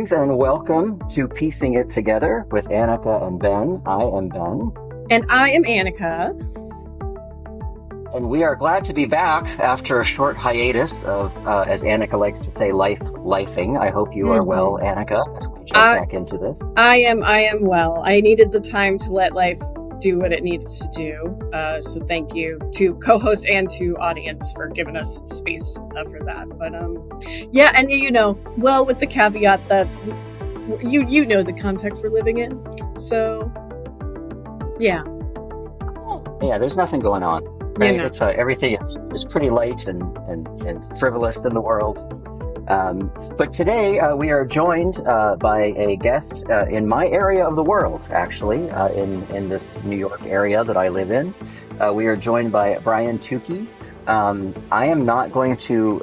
Greetings and welcome to Piecing It Together with Annika and Ben. I am Ben, And I am Annika. and we are glad to be back after a short hiatus of, as Annika likes to say, lifing. I hope you are well, hmm Annika, as we jump I back into this. I am well. I needed the time to let life do what it needed to do. So thank you to co-host and to audience for giving us space for that. But yeah, and well, with the caveat that you know the context we're living in. So yeah, Yeah, there's nothing going on, you right? know. It's everything is pretty light and frivolous in the world. But today we are joined by a guest in my area of the world, actually, in this New York area that I live in. We are joined by Brian Teucke. I am not going to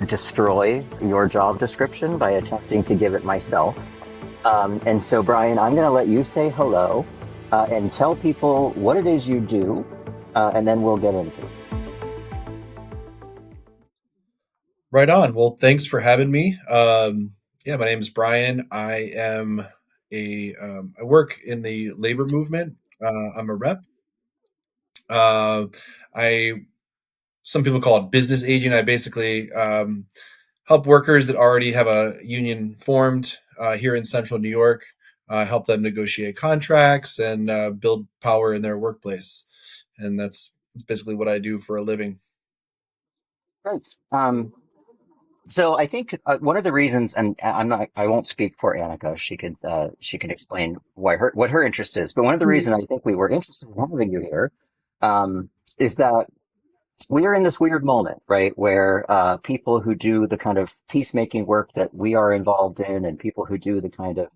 destroy your job description by attempting to give it myself. And so, Brian, I'm going to let you say hello and tell people what it is you do, and then we'll get into it. Right on. Well, thanks for having me. Yeah, my name is Brian. I work in the labor movement. I'm a rep. Uh, I Some people call it business agent. I basically help workers that already have a union formed here in Central New York. Help them negotiate contracts and build power in their workplace, and that's basically what I do for a living. Great. So I think one of the reasons, and I won't speak for Annika. She can explain what her interest is. But one of the reasons I think we were interested in having you here is that we are in this weird moment, right, where people who do the kind of peacemaking work that we are involved in, and people who do the kind of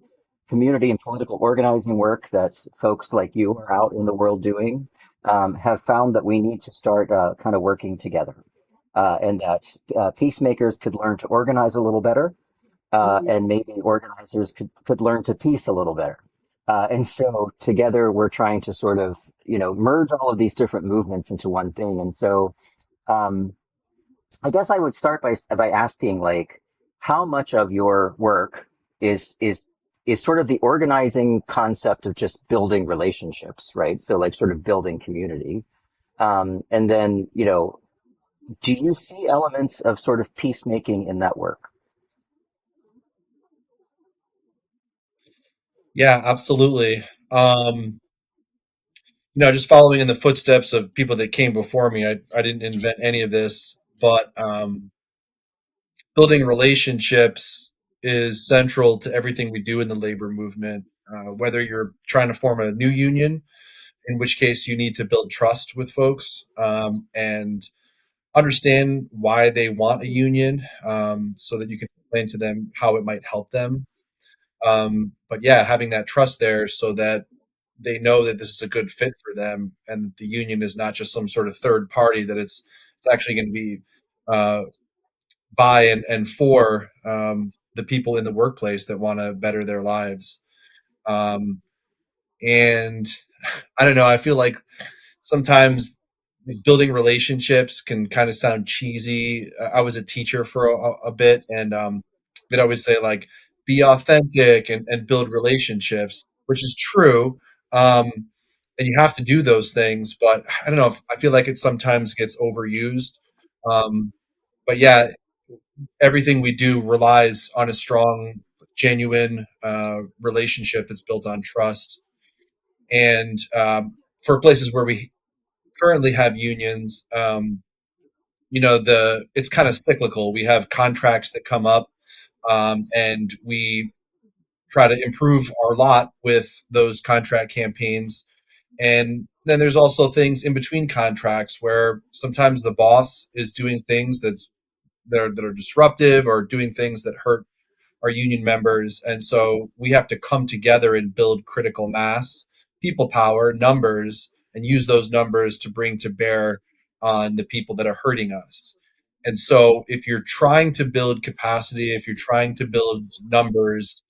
community and political organizing work that folks like you are out in the world doing, have found that we need to start kind of working together, and that peacemakers could learn to organize a little better, and maybe organizers could learn to peace a little better. And so together we're trying to sort of, merge all of these different movements into one thing. And so um, I guess I would start by asking, like, how much of your work is is is sort of the organizing concept of just building relationships, right? So like sort of building community. And then, do you see elements of sort of peacemaking in that work? Yeah, absolutely. Um, just following in the footsteps of people that came before me. I didn't invent any of this, but building relationships is central to everything we do in the labor movement. Whether you're trying to form a new union, in which case you need to build trust with folks and understand why they want a union, so that you can explain to them how it might help them. But yeah, having that trust there so that they know that this is a good fit for them and the union is not just some sort of third party, that it's actually going to be uh, by and for the people in the workplace that want to better their lives. Um, and I don't know, I feel like sometimes building relationships can kind of sound cheesy. I was a teacher for a bit, and they'd always say like, "Be authentic and build relationships," which is true. Um, and you have to do those things, but I don't know. I feel like it sometimes gets overused. Um, but yeah, everything we do relies on a strong, genuine relationship that's built on trust. And for places where we currently have unions, the it's kind of cyclical. We have contracts that come up, and we try to improve our lot with those contract campaigns. And then there's also things in between contracts where sometimes the boss is doing things that are disruptive or doing things that hurt our union members. And so we have to come together and build critical mass, people power, numbers, and use those numbers to bring to bear on the people that are hurting us. And so if you're trying to build capacity, if you're trying to build numbers,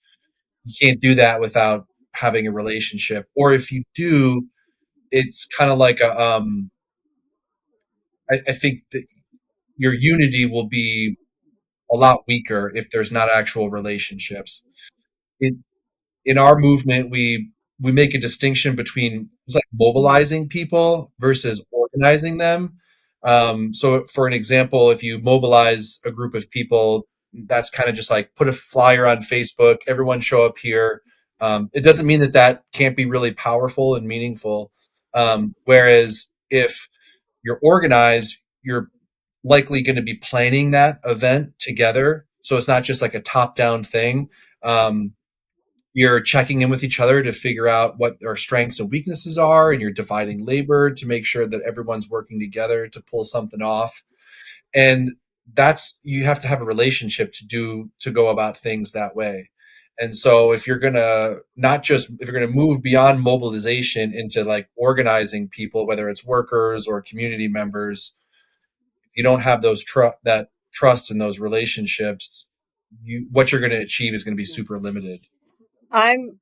you can't do that without having a relationship. Or if you do, it's kind of like I think that your unity will be a lot weaker if there's not actual relationships. it, in our movement, we make a distinction between like mobilizing people versus organizing them. So, for an example, if you mobilize a group of people, that's kind of just like put a flyer on Facebook, everyone show up here. It doesn't mean that that can't be really powerful and meaningful. Whereas if you're organized, you're likely going to be planning that event together. So it's not just like a top down thing. Um, you're checking in with each other to figure out what their strengths and weaknesses are, and you're dividing labor to make sure that everyone's working together to pull something off. And that's, you have to have a relationship to go about things that way. And so if you're going to not just, if you're going to move beyond mobilization into like organizing people, whether it's workers or community members, if you don't have that trust in those relationships, what you're going to achieve is going to be super limited. I'm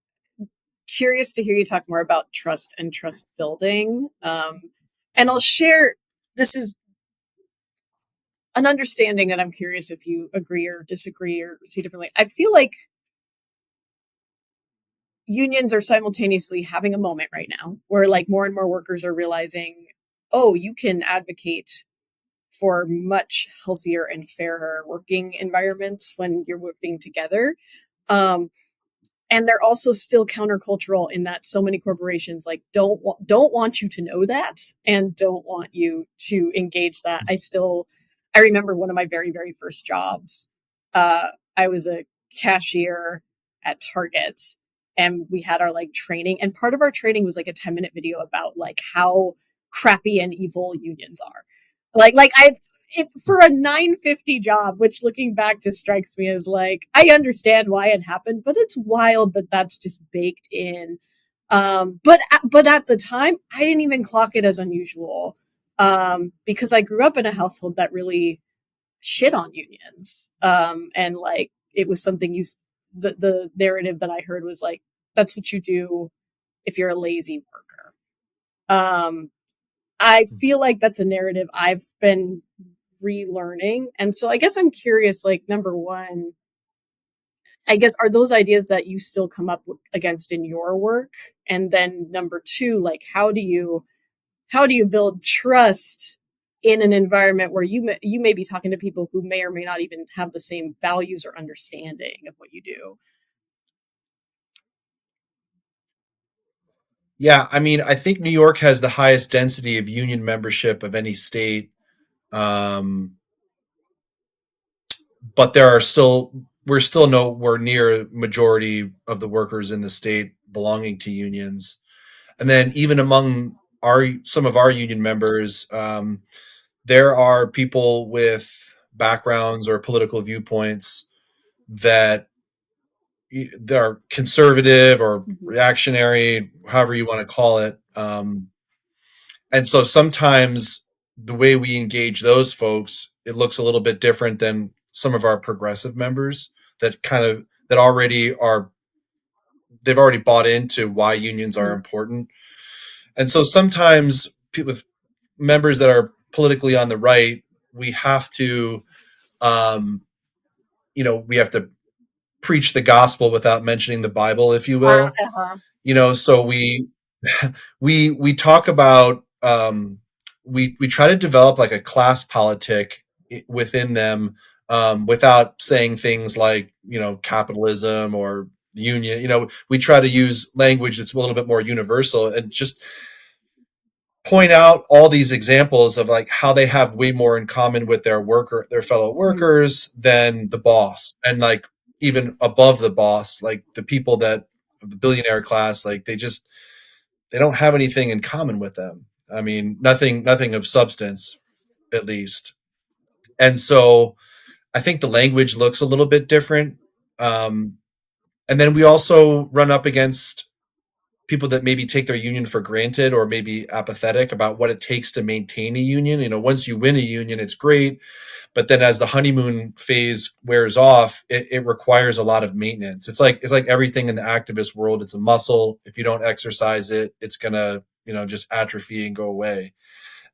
curious to hear you talk more about trust and trust building. And I'll share, this is an understanding, and I'm curious if you agree or disagree or see differently. I feel like unions are simultaneously having a moment right now where like more and more workers are realizing, oh, you can advocate for much healthier and fairer working environments when you're working together. Um, and they're also still countercultural in that so many corporations like don't want you to know that and don't want you to engage that. I remember one of my very very first jobs. I was a cashier at Target, and we had our like training, and part of our training was like a 10-minute video about like how crappy and evil unions are. Like I for a 950 job, which looking back just strikes me as like, I understand why it happened, but it's wild that that's just baked in. But at the time, I didn't even clock it as unusual, because I grew up in a household that really shit on unions. And like, it was something the narrative that I heard was like, that's what you do if you're a lazy worker. I feel like that's a narrative I've been relearning. And so I guess I'm curious, like, number one, I guess, are those ideas that you still come up against in your work? And then number two, like, how do you build trust in an environment where you may be talking to people who may or may not even have the same values or understanding of what you do? Yeah, I mean, I think New York has the highest density of union membership of any state, um, but we're still nowhere near a majority of the workers in the state belonging to unions. And then even among some of our union members, there are people with backgrounds or political viewpoints that they're conservative or Mm-hmm. reactionary, however you want to call it. And so sometimes the way we engage those folks, it looks a little bit different than some of our progressive members that already are, they've already bought into why unions are important. And so sometimes with members that are politically on the right, we have to, um, we have to preach the gospel without mentioning the Bible, if you will. Uh-huh. So we talk about, we try to develop like a class politic within them, without saying things like capitalism or union. We try to use language that's a little bit more universal and just point out all these examples of like how they have way more in common with their fellow Mm-hmm. workers than the boss, and like even above the boss, like the people that the billionaire class, like they don't have anything in common with them. I mean, nothing of substance, at least. And so I think the language looks a little bit different. Um, and then we also run up against people that maybe take their union for granted or maybe apathetic about what it takes to maintain a union. Once you win a union, it's great. But then as the honeymoon phase wears off, it requires a lot of maintenance. It's like everything in the activist world. It's a muscle. If you don't exercise it, it's gonna, just atrophy and go away.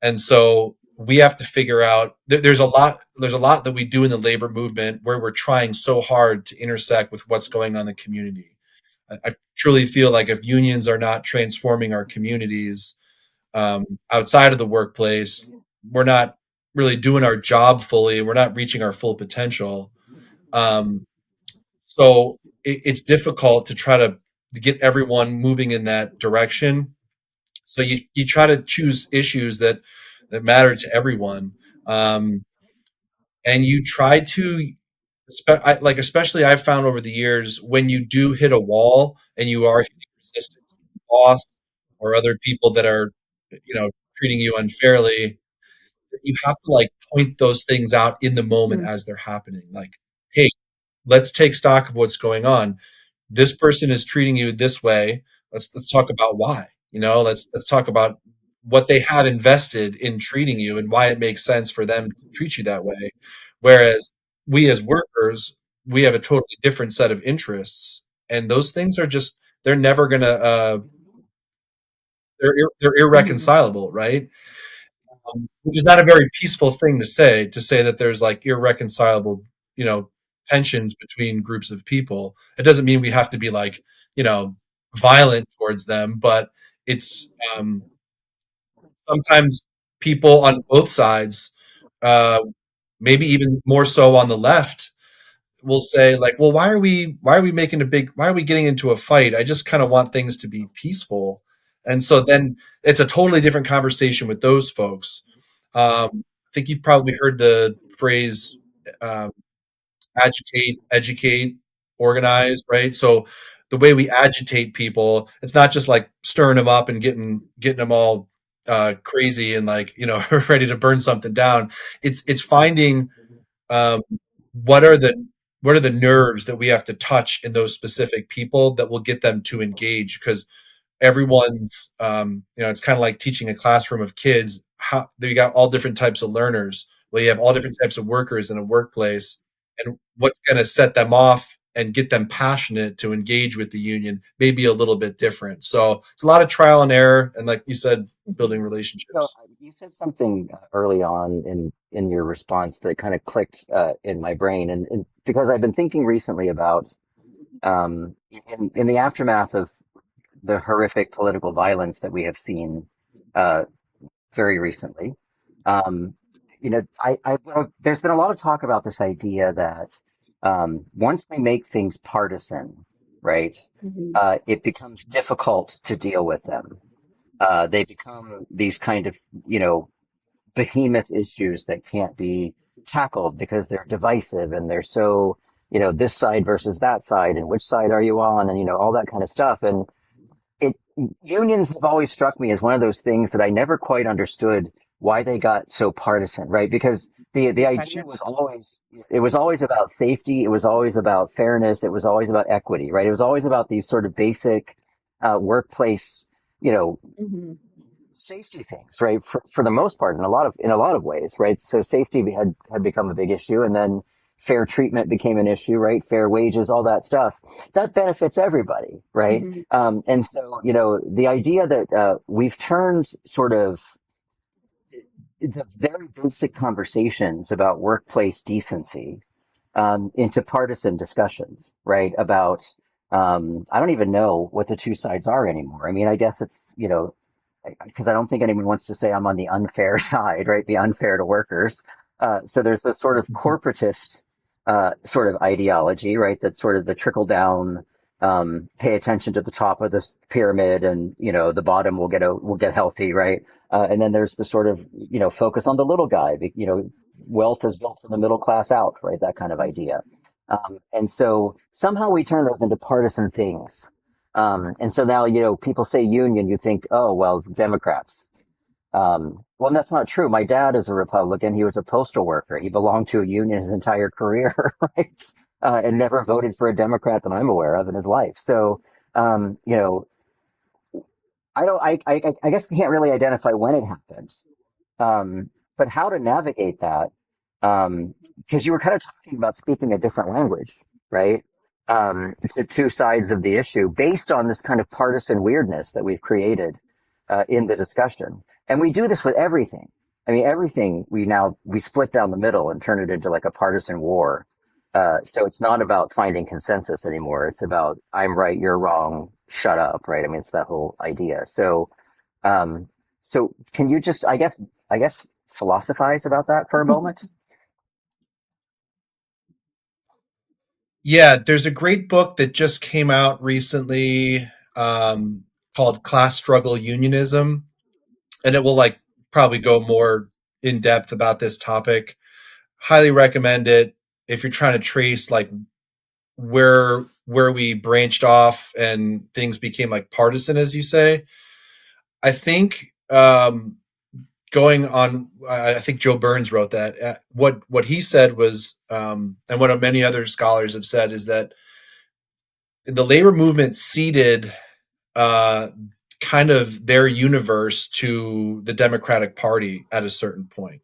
And so we have to figure out there's a lot that we do in the labor movement where we're trying so hard to intersect with what's going on in the community. I truly feel like if unions are not transforming our communities outside of the workplace, we're not really doing our job fully. We're not reaching our full potential. Um, so it's difficult to try to get everyone moving in that direction. So you try to choose issues that matter to everyone, um, and you try to like especially I've found over the years when you do hit a wall and you are hitting resistance from the boss or other people that are treating you unfairly, you have to like point those things out in the moment Mm. as they're happening. Like, hey, let's take stock of what's going on. This person is treating you this way. Let's talk about why. Let's talk about what they have invested in treating you and why it makes sense for them to treat you that way. Whereas we as workers, we have a totally different set of interests, and those things are just they're never gonna they're Mhm. irreconcilable, right? Which is not a very peaceful thing to say that there's like irreconcilable, you know, tensions between groups of people. It doesn't mean we have to be like, you know, violent towards them, but it's sometimes people on both sides, uh, maybe even more so on the left, will say like, well, why are we getting into a fight? I just kind of want things to be peaceful. And so then it's a totally different conversation with those folks. I think you've probably heard the phrase um, agitate, educate, organize, right? So the way we agitate people, it's not just like stirring them up and getting them all crazy and like ready to burn something down. It's finding um, what are the nerves that we have to touch in those specific people that will get them to engage because everyone's it's kind of like teaching a classroom of kids how you got all different types of learners. Well, you have all different types of workers in a workplace, and what's going to set them off and get them passionate to engage with the union may be a little bit different. So it's a lot of trial and error and like you said, building Mhm. So relationships. you said something early on in your response that kind of clicked in my brain, and because I've been thinking recently about in the aftermath of the horrific political violence that we have seen uh, very recently. Um, well, there's been a lot of talk about this idea that once we make things partisan, right, Mhm. it becomes difficult to deal with them. They become these kind of, you know, behemoth issues that can't be tackled because they're divisive and they're so, you know, this side versus that side and which side are you on and, you know, all that kind of stuff. And it unions have always struck me as one of those things that I never quite understood why they got so partisan, right? Because It's a the good idea question. was always it was always about safety, it was always about fairness, it was always about equity, right? It was always about these sort of basic workplace, you know, Mhm. safety things, right? For the most part, in a lot of ways, right? So safety had become a big issue, and then fair treatment became an issue, right? Fair wages, all that stuff that benefits everybody, right? Mhm. And so you know the idea that we've turned sort of the very basic conversations about workplace decency into partisan discussions, right? About I don't even know what the two sides are anymore. I mean, I guess it's you know because I don't think anyone wants to say I'm on the unfair side, right? Be unfair to workers. So there's this sort of corporatist sort of ideology, right? That's sort of the trickle down, pay attention to the top of this pyramid, and you know the bottom will get healthy, right? And then there's the sort of you know focus on the little guy. You know, wealth is built from the middle class out, right? That kind of idea. And so somehow we turn those into partisan things. And so now, you know, people say union, you think, oh, well, Democrats. Well, that's not true. My dad is a Republican. He was a postal worker. He belonged to a union his entire career, right? And never voted for a Democrat that I'm aware of in his life. So, you know, I don't, I guess I can't really identify when it happened. But how to navigate that? Because you were kind of talking about speaking a different language, right? To two sides of the issue based on this kind of partisan weirdness that we've created in the discussion. And we do this with everything. I mean, everything we split down the middle and turn it into like a partisan war. So it's not about finding consensus anymore. It's about I'm right, you're wrong, shut up, right? I mean, it's that whole idea. Um, so can you just, I guess, philosophize about that for a moment? Yeah, there's a great book that just came out recently, um, called Class Struggle Unionism, and it will like probably go more in depth about this topic. Highly recommend it if you're trying to trace like where we branched off and things became like partisan, as you say. I think going on, I think Joe Burns wrote that. What he said was, and what many other scholars have said, is that the labor movement ceded uh, kind of their universe to the Democratic Party at a certain point.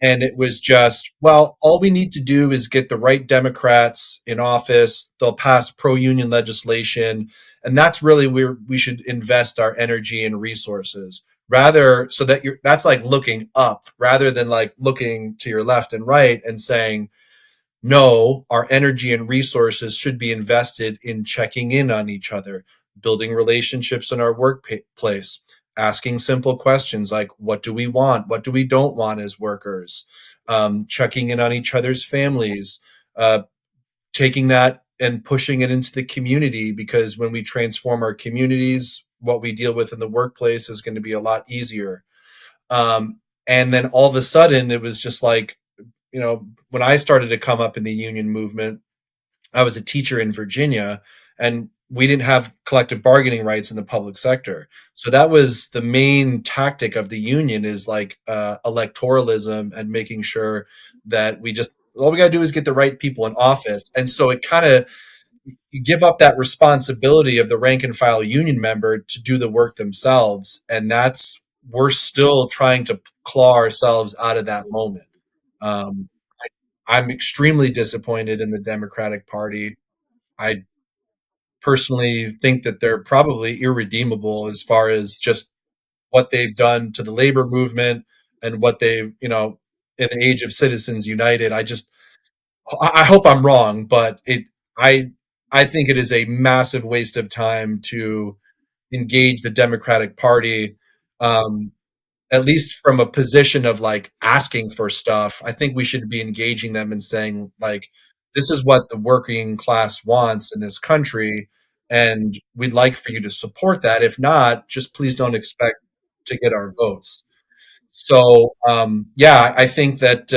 And it was just, well, all we need to do is get the right Democrats in office. They'll pass pro union legislation. And that's really where we should invest our energy and resources, rather, so that that's like looking up rather than like looking to your left and right and saying, no, our energy and resources should be invested in checking in on each other, building relationships in our workplace, asking simple questions like, what do we want? What do we don't want as workers? Checking in on each other's families, uh, taking that and pushing it into the community, because when we transform our communities, what we deal with in the workplace is going to be a lot easier. And then all of a sudden, it was just like, when I started to come up in the union movement, I was a teacher in Virginia, and we didn't have collective bargaining rights in the public sector. So that was the main tactic of the union, is like electoralism and making sure that we just, all we got to do is get the right people in office. And so it kind of, you give up that responsibility of the rank and file union member to do the work themselves. And that's, we're still trying to claw ourselves out of that moment. Um, I'm extremely disappointed in the Democratic Party. I personally think that they're probably irredeemable as far as just what they've done to the labor movement and what they've, in the age of Citizens United. I hope I'm wrong, but I, I think it is a massive waste of time to engage the Democratic Party. Um, at least from a position of like asking for stuff, I think we should be engaging them and saying, like, this is what the working class wants in this country, and we'd like for you to support that. If not, just please don't expect to get our votes. So, yeah, I think that,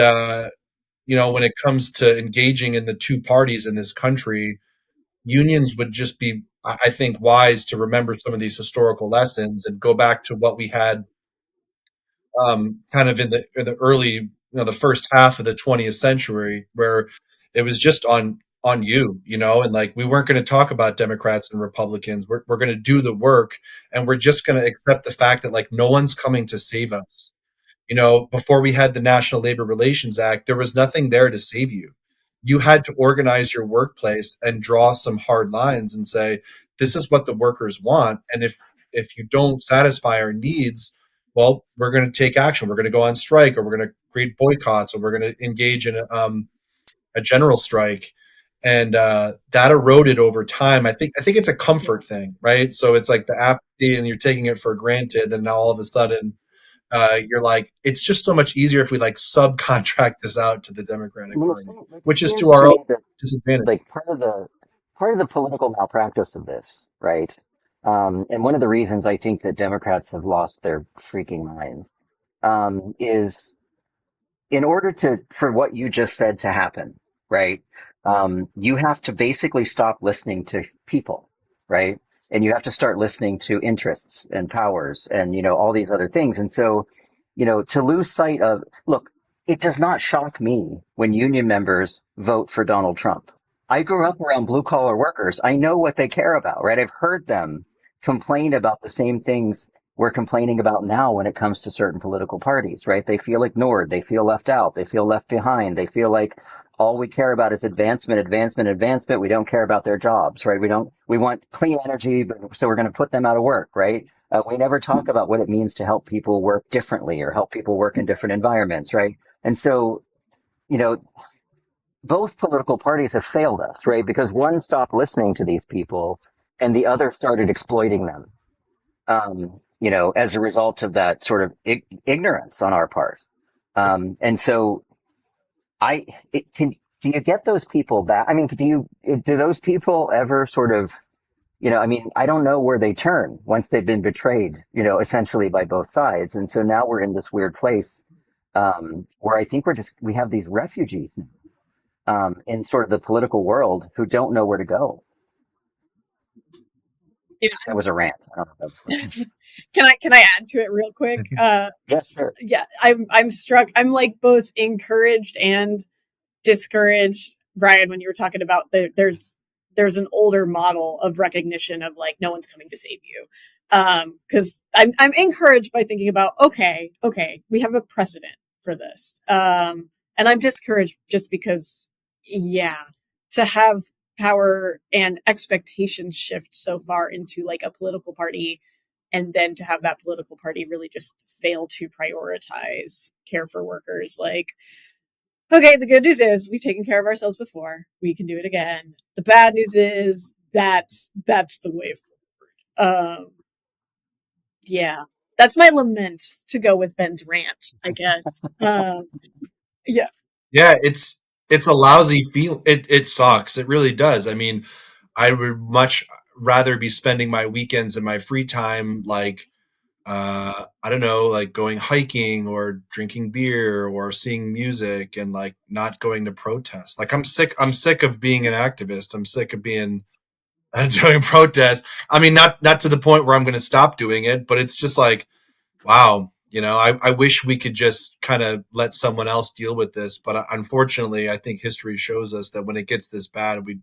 when it comes to engaging in the two parties in this country, unions would just be, I think, wise to remember some of these historical lessons and go back to what we had, kind of in the early, the first half of the 20th century, where it was just on you, and like we weren't going to talk about Democrats and Republicans. We're going to do the work, and we're just going to accept the fact that like no one's coming to save us. Before we had the National Labor Relations Act, there was nothing there to save you. You had to organize your workplace and draw some hard lines and say, this is what the workers want. And if you don't satisfy our needs, well, we're going to take action. We're going to go on strike, or we're going to create boycotts, or we're going to engage in a general strike. And that eroded over time. I think it's a comfort thing, right? So it's like the apathy, and you're taking it for granted. And now all of a sudden, you're like, it's just so much easier if we like subcontract this out to the Democratic Well, Party, it which is to seems to our own me that disadvantage. like part of the political malpractice of this, right? And one of the reasons I think that Democrats have lost their freaking minds, is in order for what you just said to happen, right? You have to basically stop listening to people, right? And you have to start listening to interests and powers and, all these other things. And so, to lose sight of, look, it does not shock me when union members vote for Donald Trump. I grew up around blue collar workers. I know what they care about, right? I've heard them complain about the same things we're complaining about now when it comes to certain political parties, right? They feel ignored. They feel left out. They feel left behind. They feel like all we care about is advancement, advancement, advancement. We don't care about their jobs, right? We want clean energy, but so we're going to put them out of work, right? We never talk about what it means to help people work differently or help people work in different environments, right? And so, you know, both political parties have failed us, right? Because one stopped listening to these people and the other started exploiting them, as a result of that sort of ignorance on our part. And so I, can you get those people back? I mean, do those people ever sort of, I mean, I don't know where they turn once they've been betrayed, essentially by both sides. And so now we're in this weird place, where I think we have these refugees, in sort of the political world who don't know where to go. Yeah. That was a rant. I don't know if that was funny. Can I add to it real quick? Yeah, sure. Yeah, I'm struck. I'm like both encouraged and discouraged, Brian, when you were talking about there's an older model of recognition of like no one's coming to save you. Because I'm encouraged by thinking about okay, we have a precedent for this. And I'm discouraged just because, yeah, to have power and expectations shift so far into like a political party, and then to have that political party really just fail to prioritize care for workers. Like, okay, the good news is we've taken care of ourselves before. We can do it again. The bad news is that's the way forward. Yeah, that's my lament to go with Ben's rant, I guess. Yeah, Yeah, it's a lousy feel. It sucks. It really does. I mean, I would much rather be spending my weekends and my free time like I don't know, like going hiking or drinking beer or seeing music and like not going to protest. Like I'm sick of being an activist. I'm sick of being doing protests. I mean, not to the point where I'm going to stop doing it, but it's just like, wow, I wish we could just kind of let someone else deal with this. But unfortunately, I think history shows us that when it gets this bad, we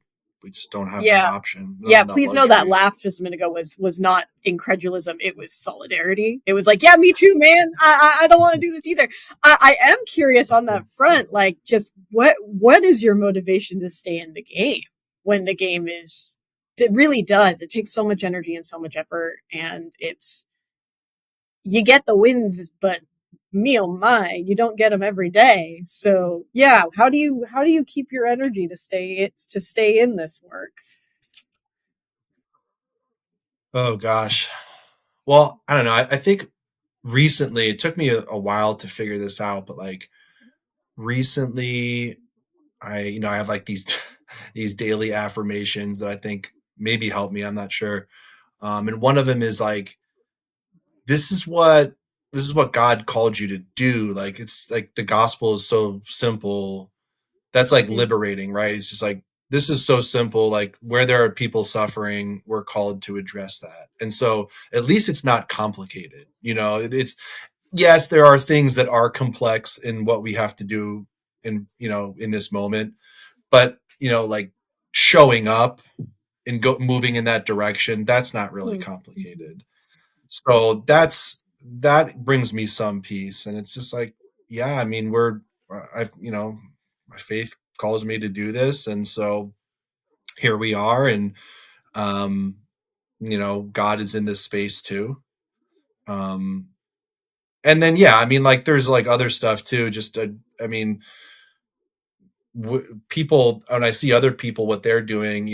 just don't have that yeah, option. We don't yeah. have that Please know that luxury. laugh just a minute ago was not incredulism. It was solidarity. It was like, yeah, me too, man. I don't want to do this either. I am curious on that front. Like, just what is your motivation to stay in the game when the game is? It really does. It takes so much energy and so much effort, and you get the wins, but me oh my, you don't get them every day. So yeah, how do you keep your energy to stay in this work? Oh gosh. Well, I don't know. I think recently it took me a while to figure this out, but like recently I have like these these daily affirmations that I think maybe help me. I'm not sure. And one of them is like, this is what this is what God called you to do. Like it's like the gospel is so simple. That's like Mm. liberating, right? It's just like this is so simple. Like where there are people suffering, we're called to address that. And so at least it's not complicated. It's yes, there are things that are complex in what we have to do in this moment, but like showing up and moving in that direction, that's not really Mm. complicated. So that brings me some peace, and it's just like, yeah, I mean, I my faith calls me to do this, and so here we are, and um God is in this space too. um and then yeah, I mean, like there's like other stuff too, just I mean, people, when I see other people what they're doing,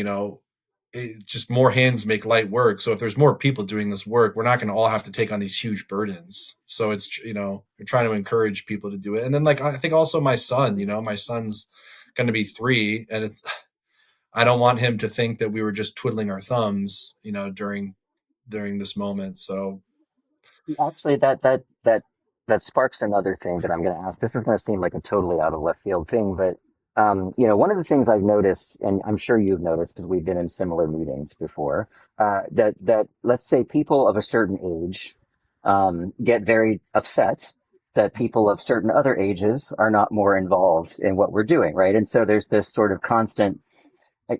it just more hands make light work. So if there's more people doing this work, we're not going to all have to take on these huge burdens. So it's we're trying to encourage people to do it. And then like I think also my son's going to be 3, and it's I don't want him to think that we were just twiddling our thumbs, during this moment. So Actually, that sparks another thing that I'm going to ask. This is going to seem like a totally out of left field thing, but one of the things I've noticed, and I'm sure you've noticed because we've been in similar meetings before, that let's say people of a certain age get very upset that people of certain other ages are not more involved in what we're doing, right? And so there's this sort of constant,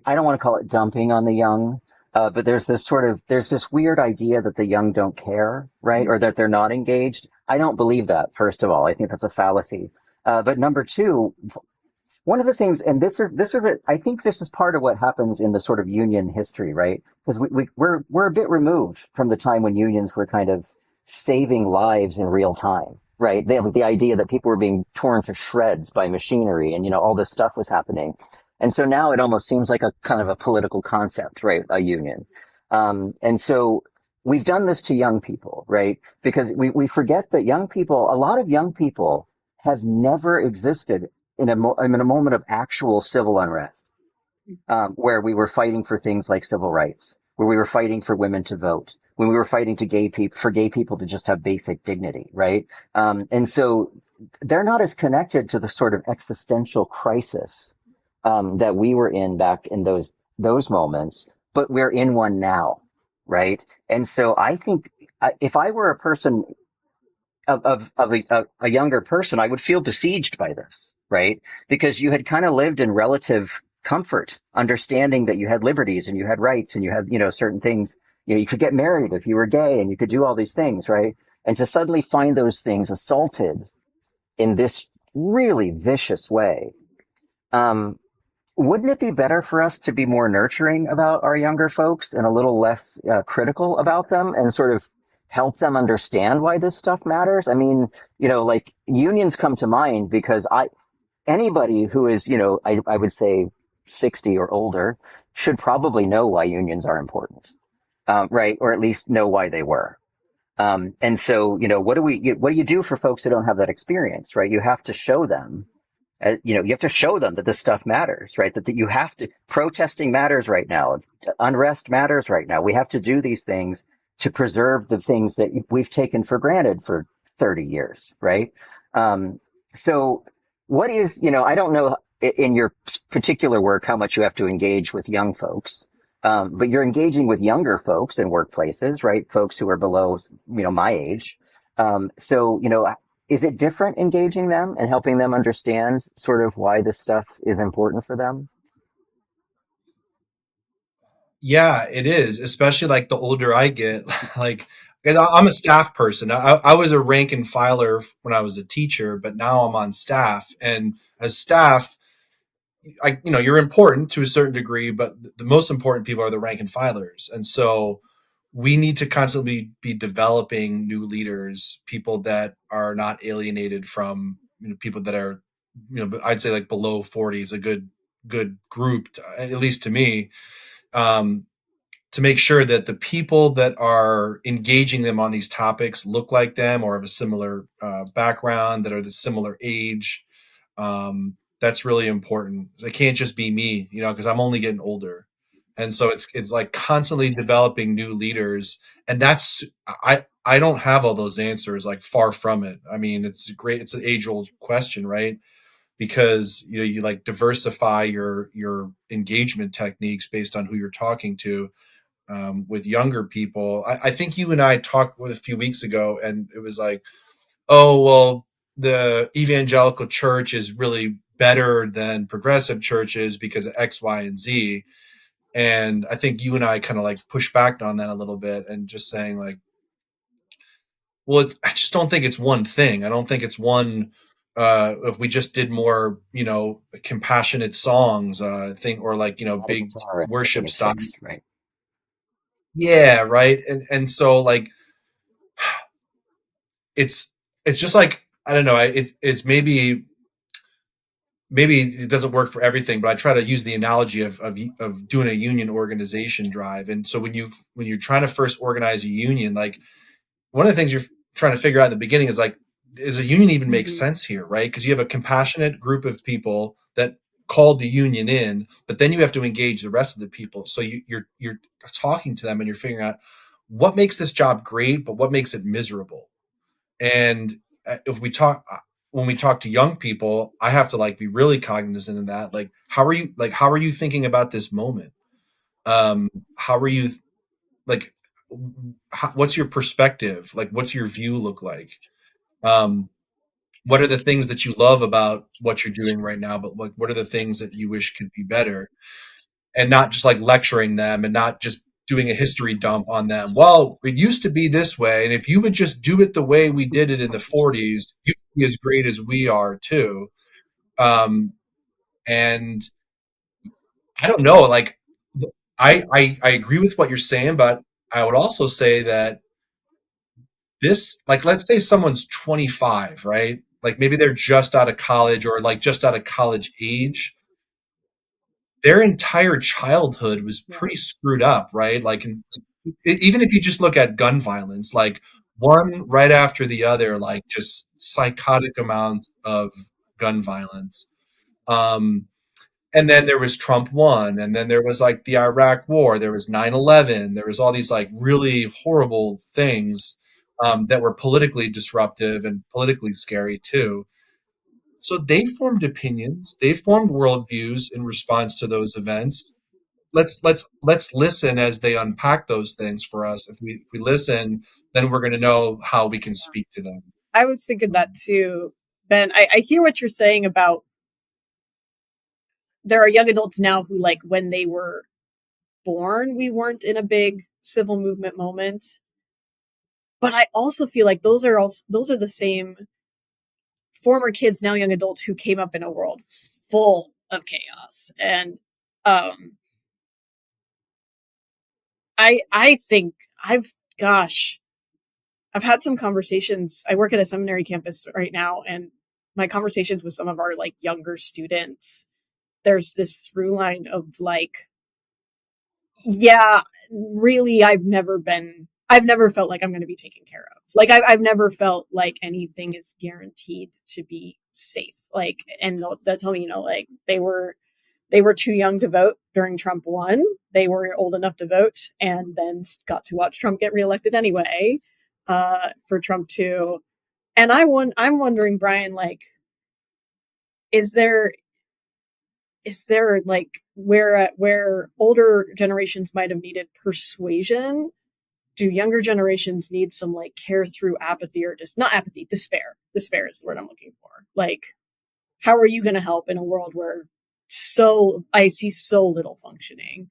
I don't want to call it dumping on the young, but there's this weird idea that the young don't care, right? Or that they're not engaged. I don't believe that, first of all. I think that's a fallacy. But number two, one of the things, and I think this is part of what happens in the sort of union history, right? Because we're a bit removed from the time when unions were kind of saving lives in real time, right? The idea that people were being torn to shreds by machinery, and all this stuff was happening, and so now it almost seems like a kind of a political concept, right? A union, and so we've done this to young people, right? Because we forget that a lot of young people have never existed in a moment of actual civil unrest, where we were fighting for things like civil rights, where we were fighting for women to vote, when we were fighting for gay people to just have basic dignity, right? And so they're not as connected to the sort of existential crisis that we were in back in those moments, but we're in one now, right? And so I think if I were a person of a younger person, I would feel besieged by this, right? Because you had kind of lived in relative comfort, understanding that you had liberties and you had rights and you had, certain things. You could get married if you were gay and you could do all these things, right? And to suddenly find those things assaulted in this really vicious way, um, wouldn't it be better for us to be more nurturing about our younger folks and a little less critical about them and sort of help them understand why this stuff matters? I mean, like unions come to mind because anybody who is, I would say 60 or older should probably know why unions are important, right? Or at least know why they were. And so, what do you do for folks who don't have that experience, right? You have to show them you have to show them that this stuff matters, right? That you have to, protesting matters right now. Unrest matters right now. We have to do these things to preserve the things that we've taken for granted for 30 years, right? Um, so what is, I don't know in your particular work how much you have to engage with young folks. But you're engaging with younger folks in workplaces, right? Folks who are below, my age. So, is it different engaging them and helping them understand sort of why this stuff is important for them? Yeah, it is, especially like the older I get. Like, 'cause I'm a staff person. I was a rank and filer when I was a teacher, but now I'm on staff. And as staff, you're important to a certain degree, but the most important people are the rank and filers. And so we need to constantly be developing new leaders, people that are not alienated from, people that are, I'd say like below 40 is a good group, at least to me. Um, to make sure that the people that are engaging them on these topics look like them or have a similar background, that are the similar age. That's really important. It can't just be me, because I'm only getting older, and so it's like constantly developing new leaders. And that's I don't have all those answers. Like, far from it. I mean, it's great. It's an age old question, right? Because you like diversify your engagement techniques based on who you're talking to. With younger people. I think you and I talked a few weeks ago, and it was like, oh, well, the evangelical church is really better than progressive churches because of X, Y, and Z. And I think you and I kind of like push back on that a little bit and just saying like, well, I just don't think it's one thing. I don't think it's one. If we just did more, compassionate songs, thing, or like, Not a big guitar, I think worship it's style. fixed, right? Yeah, right. And so like it's just like, I don't know. It's maybe it doesn't work for everything, but I try to use the analogy of doing a union organization drive. And so when you're trying to first organize a union, like one of the things you're trying to figure out in the beginning is like, does a union even make Mm-hmm. sense here, right? Because you have a compassionate group of people that called the union in, but then you have to engage the rest of the people. So you're talking to them and you're figuring out what makes this job great, but what makes it miserable. And if we talk when we talk to young people, I have to like be really cognizant of that. Like, how are you thinking about this moment? How are you like what's your perspective? Like, what's your view look like? Um, what are the things that you love about what you're doing right now, but what are the things that you wish could be better? And not just like lecturing them and not just doing a history dump on them. Well, it used to be this way, and if you would just do it the way we did it in the 40s, you'd be as great as we are too. Um, And I don't know, like I agree with what you're saying, but I would also say that this, like, let's say someone's 25, right? Like maybe they're just out of college or like just out of college age. Their entire childhood was Yeah. pretty screwed up, right? Even if you just look at gun violence, like one right after the other, like just psychotic amounts of gun violence. Um, and then there was Trump one, and then there was like the Iraq War, there was 9/11, there was all these like really horrible things that were politically disruptive and politically scary too. So they formed opinions, they formed worldviews in response to those events. Let's listen as they unpack those things for us. If we listen, then we're going to know how we can speak to them. I was thinking that too, Ben. I hear what you're saying about there are young adults now who, like, when they were born, we weren't in a big civil movement moment. But I also feel like those are the same former kids, now young adults, who came up in a world full of chaos. And um I think gosh, I've had some conversations. I work at a seminary campus right now, and my conversations with some of our like younger students, there's this through line of like, yeah, really, I've never felt like I'm going to be taken care of. Like, I've never felt like anything is guaranteed to be safe. Like, and they'll tell me, like they were too young to vote during Trump won. They were old enough to vote, and then got to watch Trump get reelected anyway, for Trump too. And I'm wondering, Brian, like, is there like where older generations might have needed persuasion, do younger generations need some like care through apathy, or just not apathy, despair is the word I'm looking for. Like, how are you going to help in a world where I see so little functioning?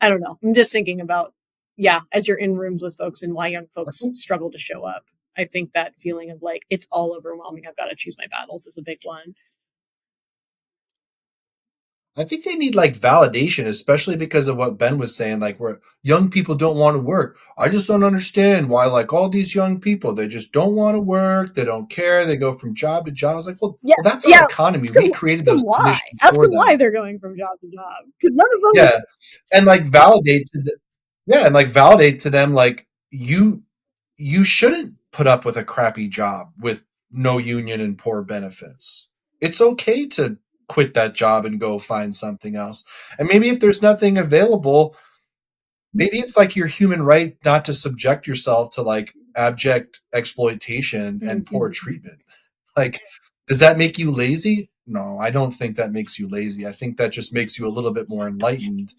I don't know, I'm just thinking about, yeah, as you're in rooms with folks and why young I folks think struggle to show up. I think that feeling of like it's all overwhelming, I've got to choose my battles, is a big one. I think they need like validation, especially because of what Ben was saying. Like, where young people don't want to work. I just don't understand why, like, all these young people, they just don't want to work. They don't care. They go from job to job. I was like, Yeah, that's our yeah, economy. We ask created them those why, conditions for them. they're going from job to job, because none of them. Yeah, and like yeah, and like validate to them, like you shouldn't put up with a crappy job with no union and poor benefits. It's okay to quit that job and go find something else. And maybe if there's nothing available, maybe it's like your human right not to subject yourself to like abject exploitation and poor Mhm. treatment. Like, does that make you lazy? No, I don't think that makes you lazy. I think that just makes you a little bit more enlightened,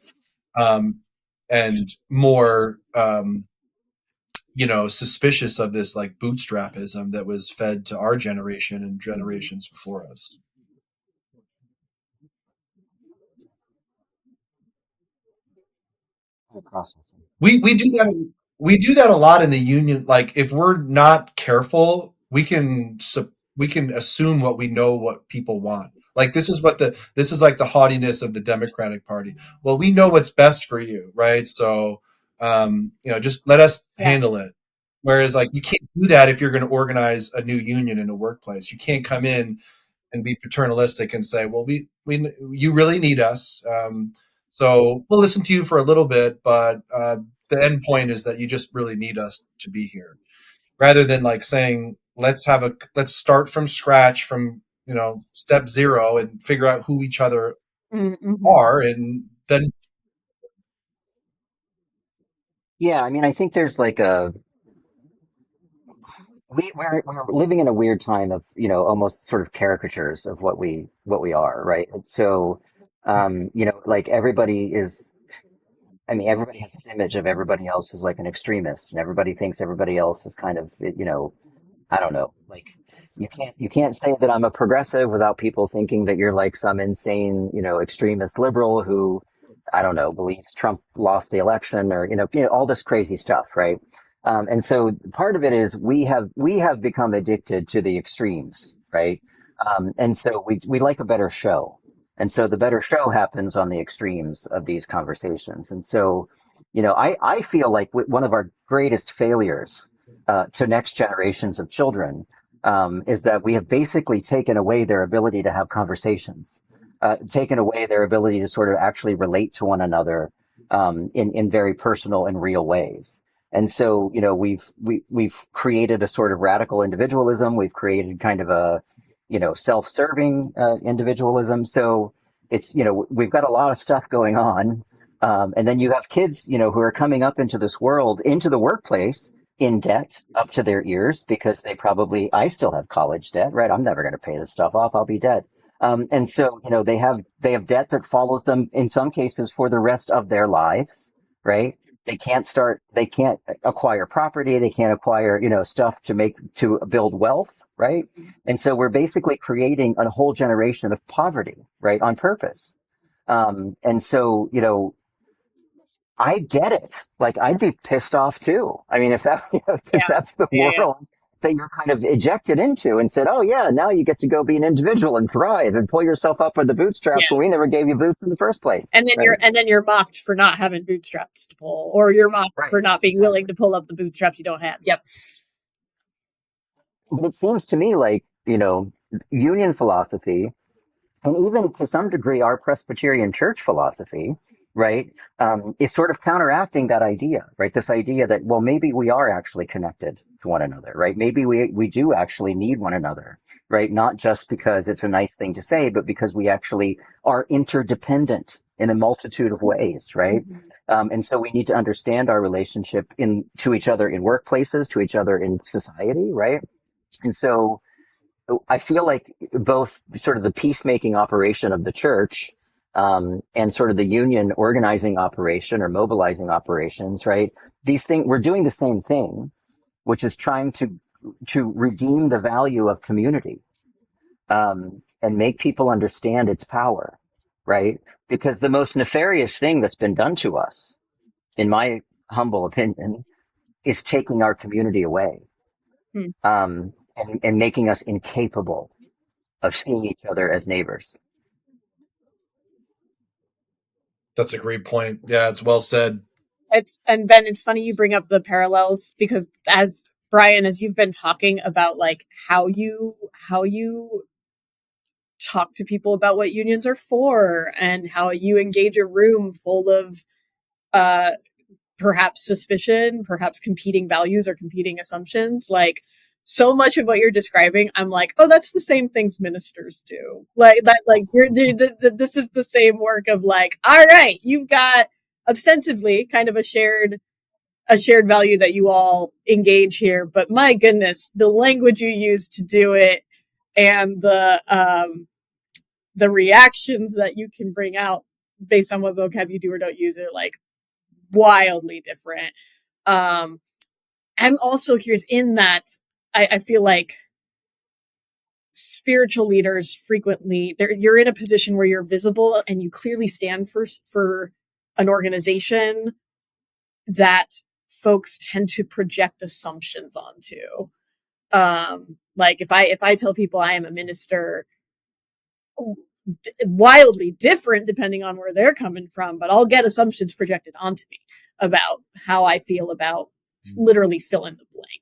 um, and more suspicious of this like bootstrapism that was fed to our generation and generations before us. Processing. We do that. We do that a lot in the union. Like if we're not careful, we can assume what we know what people want. Like this is like the haughtiness of the Democratic Party. Well, we know what's best for you, right? So just let us Yeah. handle it. Whereas like you can't do that if you're going to organize a new union in a workplace. You can't come in and be paternalistic and say, "Well, we you really need us, so we'll listen to you for a little bit, but the end point is that you just really need us to be here." Rather than like saying, let's start from scratch, from step zero, and figure out who each other Mm-hmm. are, and then Yeah, I mean, I think there's like we're living in a weird time of, almost sort of caricatures of what we are, right? And so, like everybody is, I mean, everybody has this image of everybody else as like an extremist, and everybody thinks everybody else is kind of, I don't know. Like you can't say that I'm a progressive without people thinking that you're like some insane, extremist liberal who, I don't know, believes Trump lost the election, or all this crazy stuff, right? And so part of it is we have become addicted to the extremes, right? And so we like a better show. And so the better show happens on the extremes of these conversations. And so, I feel like one of our greatest failures to next generations of children is that we have basically taken away their ability to have conversations, taken away their ability to sort of actually relate to one another in very personal and real ways. And so, we've created a sort of radical individualism. We've created kind of a self-serving individualism. So we've got a lot of stuff going on. And then you have kids, who are coming up into this world, into the workplace in debt up to their ears because I still have college debt, right? I'm never going to pay this stuff off. I'll be dead. And so, they have debt that follows them in some cases for the rest of their lives, right? They can't acquire property. They can't acquire, stuff to build wealth, right? And so we're basically creating a whole generation of poverty, right, on purpose. And so, I get it. Like, I'd be pissed off too. I mean, if that, because Yeah. that's the Yeah. world that you're kind of ejected into and said, oh yeah, now you get to go be an individual and thrive and pull yourself up with the bootstraps Yeah. when we never gave you boots in the first place, And then right? you're mocked for not having bootstraps to pull, or you're mocked Right. for not being willing Exactly. to pull up the bootstraps you don't have. Yep. But it seems to me like, union philosophy and even to some degree our Presbyterian church philosophy, right, is sort of counteracting that idea, right? This idea that, well, maybe we are actually connected to one another, right? Maybe we do actually need one another, right? Not just because it's a nice thing to say, but because we actually are interdependent in a multitude of ways, right? Mhm. And so we need to understand our relationship to each other in workplaces, to each other in society, right? And so I feel like both sort of the peacemaking operation of the church and sort of the union organizing operation or mobilizing operations, right? These things, we're doing the same thing, which is trying to redeem the value of community and make people understand its power, right? Because the most nefarious thing that's been done to us, in my humble opinion, is taking our community away Hmm. and making us incapable of seeing each other as neighbors. That's a great point. Yeah, it's well said. It's and Ben, it's funny you bring up the parallels because as Brian, as you've been talking about like how you talk to people about what unions are for and how you engage a room full of uh perhaps suspicion, perhaps competing values or competing assumptions. Like so much of what you're describing, I'm like, oh, that's the same things ministers do. Like that, like this is the same work of like, all right, you've got ostensibly kind of a shared value that you all engage here, but my goodness, the language you use to do it and the reactions that you can bring out based on what vocab you do or don't use it, like wildly different. Um, I'm also curious in that I feel like spiritual leaders frequently you're in a position where you're visible and you clearly stand for an organization that folks tend to project assumptions onto. Like if I tell people I am a minister, wildly different depending on where they're coming from, but I'll get assumptions projected onto me about how I feel about literally fill in the blank,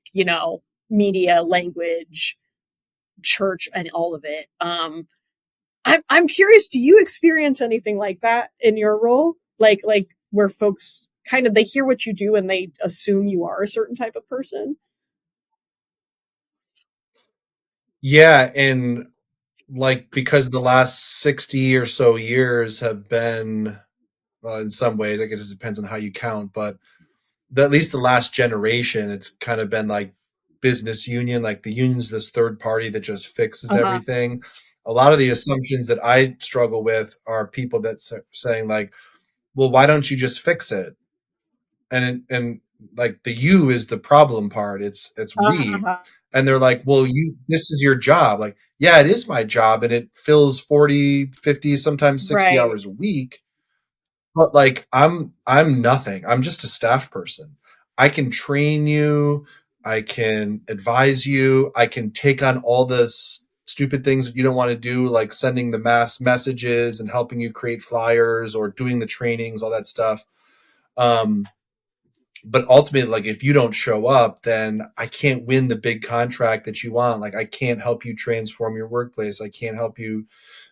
media, language, church, and all of it. I'm curious, do you experience anything like that in your role? Like where folks kind of they hear what you do and they assume you are a certain type of person? Yeah, and like because the last 60 or so years have been, well, in some ways, I guess it depends on how you count, but at least the last generation, it's kind of been like business union, like the union's this third party that just fixes Uh-huh. everything. A lot of the assumptions that I struggle with are people that saying like, well, why don't you just fix it? And like the you is the problem part. It's we. Uh-huh. And they're like, well, this is your job. Like, yeah, it is my job and it fills 40, 50, sometimes 60 Right. hours a week. But like I'm nothing. I'm just a staff person. I can train you, I can advise you, I can take on all this stupid things that you don't want to do, like sending the mass messages and helping you create flyers or doing the trainings, all that stuff. Um, but ultimately, like if you don't show up, then I can't win the big contract that you want. Like I can't help you transform your workplace. I can't help you,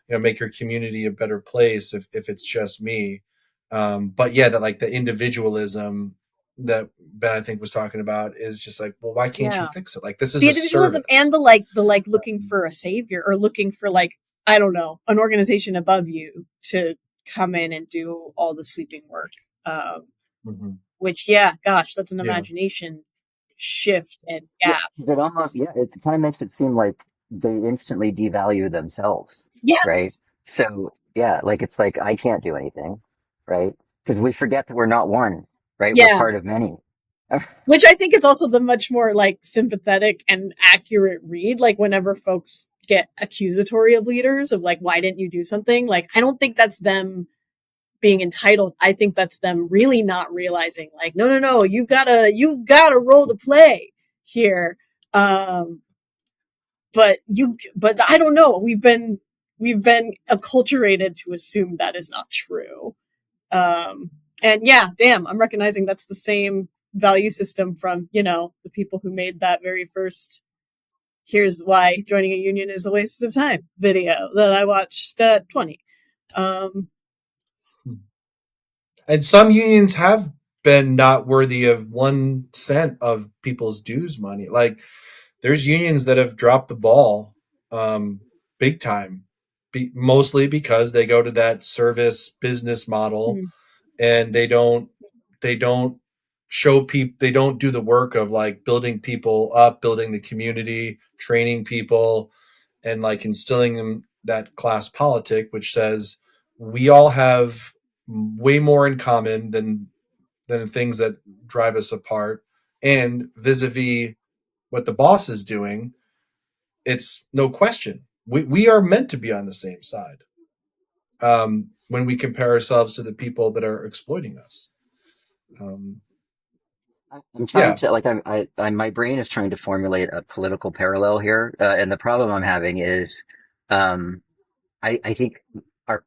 make your community a better place if it's just me. But yeah, that like the individualism that Ben I think was talking about is just like, well, why can't you Yeah. fix it? Like this is The a individualism service. and the like looking for a savior, or looking for, like, I don't know, an organization above you to come in and do all the sweeping work. Um, Mhm. which, yeah, gosh, that's an Yeah. imagination shift and Yeah, gap. it almost, yeah, it kind of makes it seem like they instantly devalue themselves, right? Yes. So, yeah, like it's like I can't do anything, right? Because we forget that we're not one, right? We're Yeah. part of many. Which I think is also the much more like sympathetic and accurate read. Like whenever folks get accusatory of leaders of like, why didn't you do something? Like, I don't think that's them being entitled. I think that's them really not realizing like, no, no, no, you've got a role to play here. Um, but I don't know. We've been acculturated to assume that is not true. Um, and yeah, damn, I'm recognizing that's the same value system from, the people who made that very first "here's why joining a union is a waste of time" video that I watched at 20. Um, And some unions have been not worthy of 1 cent of people's dues money. Like there's unions that have dropped the ball, big time, mostly because they go to that service business model hmm, and they don't show people, they don't do the work of like building people up, building the community, training people, and like instilling them that class politic which says we all have way more in common than things that drive us apart. And vis-a-vis what the boss is doing, it's no question we are meant to be on the same side, when we compare ourselves to the people that are exploiting us. um, I'm trying yeah. to like my brain is trying to formulate a political parallel here, and the problem I'm having is, um, I think our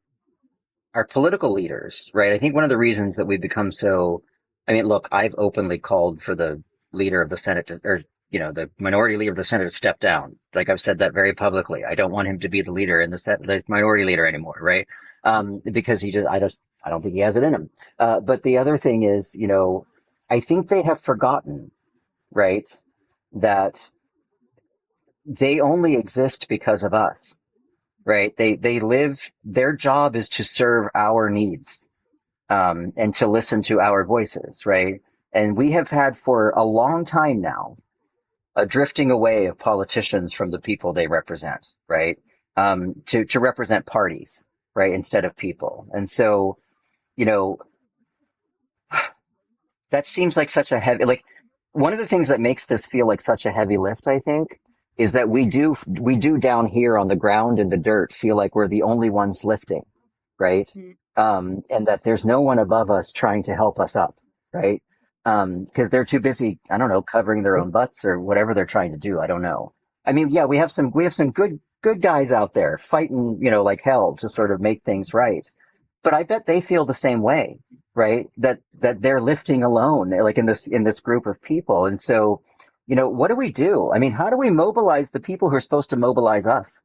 our political leaders, right? I think one of the reasons that we've become so, I mean, look, I've openly called for the leader of the Senate to, or, the minority leader of the Senate to step down. Like I've said that very publicly. I don't want him to be the leader in the minority leader anymore, right? Because I don't think he has it in him. But the other thing is, I think they have forgotten, right, that they only exist because of us, right? They live, their job is to serve our needs, and to listen to our voices, right? And we have had for a long time now a drifting away of politicians from the people they represent, right? To represent parties, right, instead of people. And so, you know, that seems like such a heavy, like one of the things that makes this feel like such a heavy lift, I think, is that we do down here on the ground in the dirt feel like we're the only ones lifting, right? And that there's no one above us trying to help us up, right? Because they're too busy, I don't know, covering their own butts or whatever they're trying to do. I don't know. I mean, yeah, we have some good guys out there fighting, like hell to sort of make things right. But I bet they feel the same way, right? That they're lifting alone, like in this group of people. And so, what do we do? I mean, how do we mobilize the people who are supposed to mobilize us?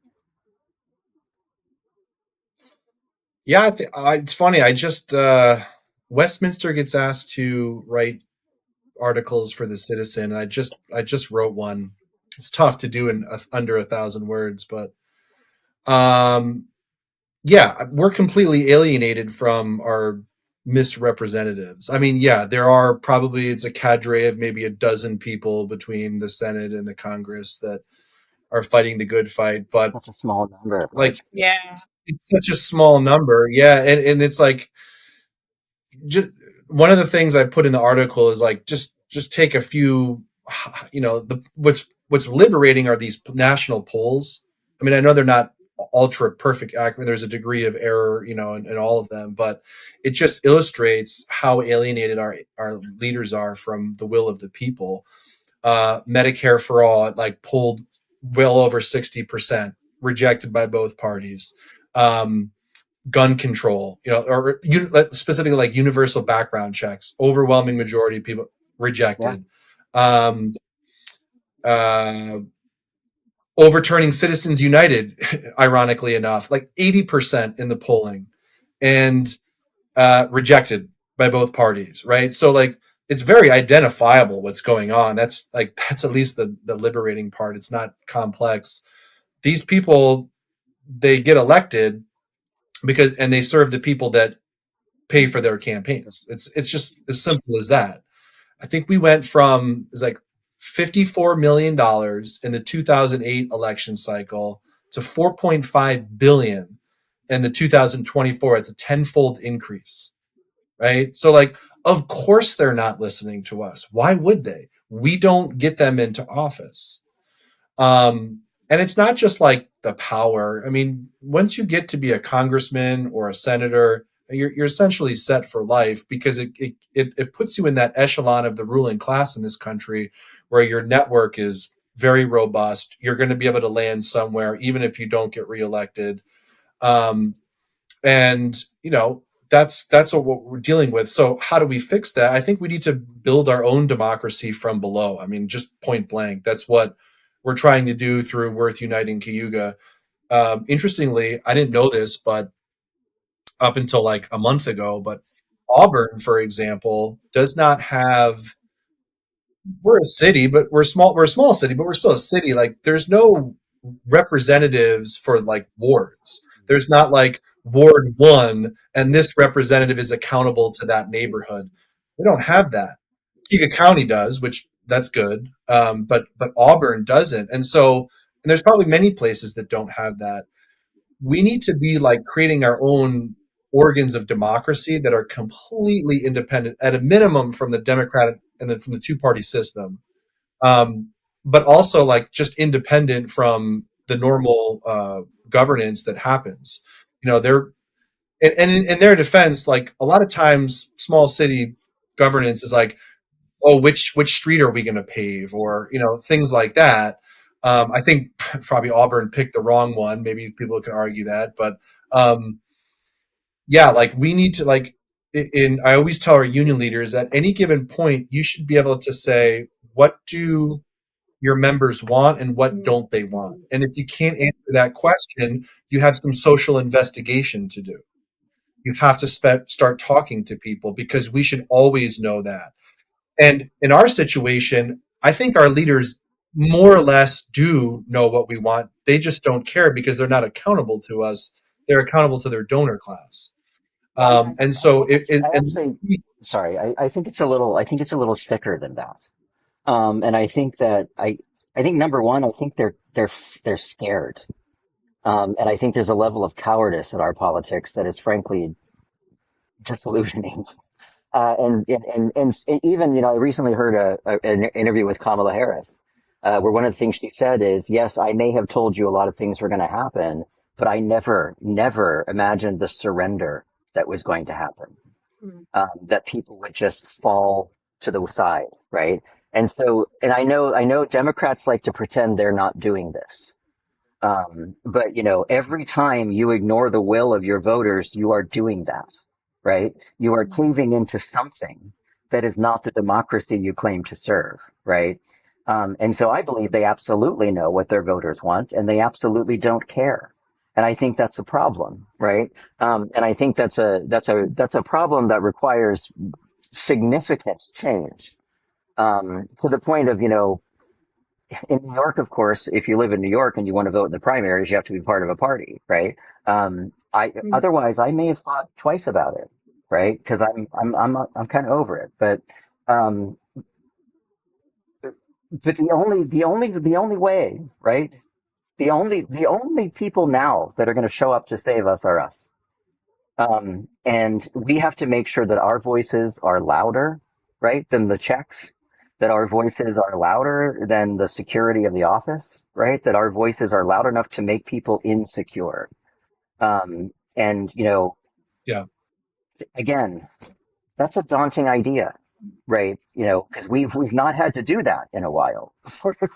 Yeah, it's funny. I just Westminster gets asked to write articles for the Citizen, and I just wrote one. It's tough to do in under 1,000 words, but um, yeah, we're completely alienated from our misrepresentatives. I mean, yeah, there are probably, it's a cadre of maybe a dozen people between the Senate and the Congress that are fighting the good fight, but Such a small number, right? like yeah. it's such a small number. Yeah, and it's like just one of the things I put in the article is like just take a few, what's liberating are these national polls. I mean, I know they're not ultra perfect accurate. There's a degree of error, in all of them, but it just illustrates how alienated our leaders are from the will of the people. Medicare for all, like pulled well over 60%, rejected by both parties. Um, Gun control, or specifically like universal background checks, overwhelming majority of people Yeah. rejected. Um, uh, Overturning Citizens United, ironically enough, like 80% in the polling, and rejected by both parties, right? So like it's very identifiable what's going on. That's at least the liberating part. It's not complex. These people, they get elected because and they serve the people that pay for their campaigns. It's just as simple as that. I think we went from it's like $54 million in the 2008 election cycle to 4.5 billion in the 2024. It's a tenfold increase, right? So like, of course they're not listening to us. Why would they? We don't get them into office. And it's not just like the power. I mean, once you get to be a congressman or a senator, you're essentially set for life because it puts you in that echelon of the ruling class in this country where your network is very robust. You're going to be able to land somewhere, even if you don't get reelected. Um, and that's what we're dealing with. So how do we fix that? I think we need to build our own democracy from below. I mean, just point blank, that's what we're trying to do through Worth Uniting Cayuga. Interestingly, I didn't know this, but up until like a month ago, but Auburn, for example, does not have, we're a city, but we're a small city, but we're still a city. Like there's no representatives for like wards. There's not like Ward 1 and this representative is accountable to that neighborhood. We don't have that. Teucke County does, which that's good. But Auburn doesn't. And there's probably many places that don't have that. We need to be like creating our own organs of democracy that are completely independent at a minimum from the Democratic and then from the two-party system, um, but also like just independent from the normal governance that happens. They're and in their defense, like a lot of times, small city governance is like, oh, which street are we going to pave, or things like that. I think probably Auburn picked the wrong one. Maybe people can argue that, but um, yeah, like we need to like. I always tell our union leaders at any given point, you should be able to say, what do your members want and what don't they want? And if you can't answer that question, you have some social investigation to do. You have to start talking to people because we should always know that. And in our situation, I think our leaders more or less do know what we want. They just don't care because they're not accountable to us. They're accountable to their donor class. And I so think I and actually, sorry, I think I think it's a little thicker than that. And I think that I think number one, I think they're scared. And I think there's a level of cowardice in our politics that is frankly disillusioning. And even, I recently heard an interview with Kamala Harris, where one of the things she said is, yes, I may have told you a lot of things were going to happen, but I never imagined the surrender that was going to happen, that people would just fall to the side, right? And so, and I know Democrats like to pretend they're not doing this. But every time you ignore the will of your voters, you are doing that, right? You are caving into something that is not the democracy you claim to serve, right? And so I believe they absolutely know what their voters want, and they absolutely don't care. And I think that's a problem, right? And I think that's a problem that requires significant change, to the point of, in New York, of course, if you live in New York and you want to vote in the primaries, you have to be part of a party, right? I otherwise I may have thought twice about it, right? Because I'm kind of over it. Um, but the only way, right? The only people now that are going to show up to save us are us. And we have to make sure that our voices are louder, right, than the checks, that our voices are louder than the security of the office, right, that our voices are loud enough to make people insecure. And, yeah, again, that's a daunting idea, right? Because we've not had to do that in a while. Sort of,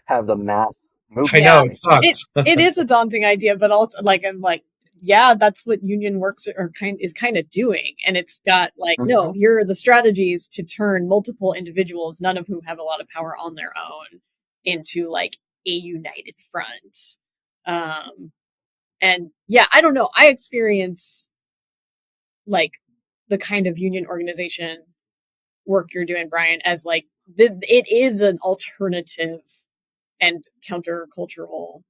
have the mass. Move I the know Yeah, it money. it sucks. it is a daunting idea, but also like I'm like, yeah, that's what union works are kind of doing, and it's got like, no, Hmm. here are the strategies to turn multiple individuals, none of whom have a lot of power on their own, into like a united front. Um, and yeah, I don't know. I experience like the kind of union organization work you're doing, Brian, as like it is an alternative and countercultural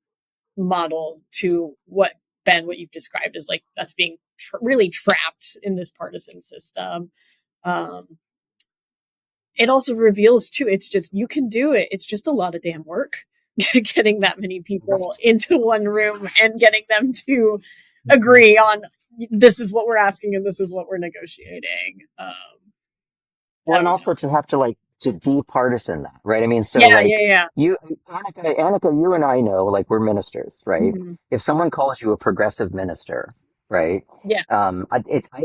model to what Ben, what you've described as like us being really trapped in this partisan system. Um, it also reveals too, it's just you can do it. It's just a lot of damn work getting that many people into one room and getting them to agree on this is what we're asking and this is what we're negotiating. Well, I and don't know. also to have to like to be partisan that, right? I mean, so Yeah, yeah, like yeah. you, Annika, you and I know, like we're ministers, right? Mm-hmm. If someone calls you a progressive minister, right? Yeah.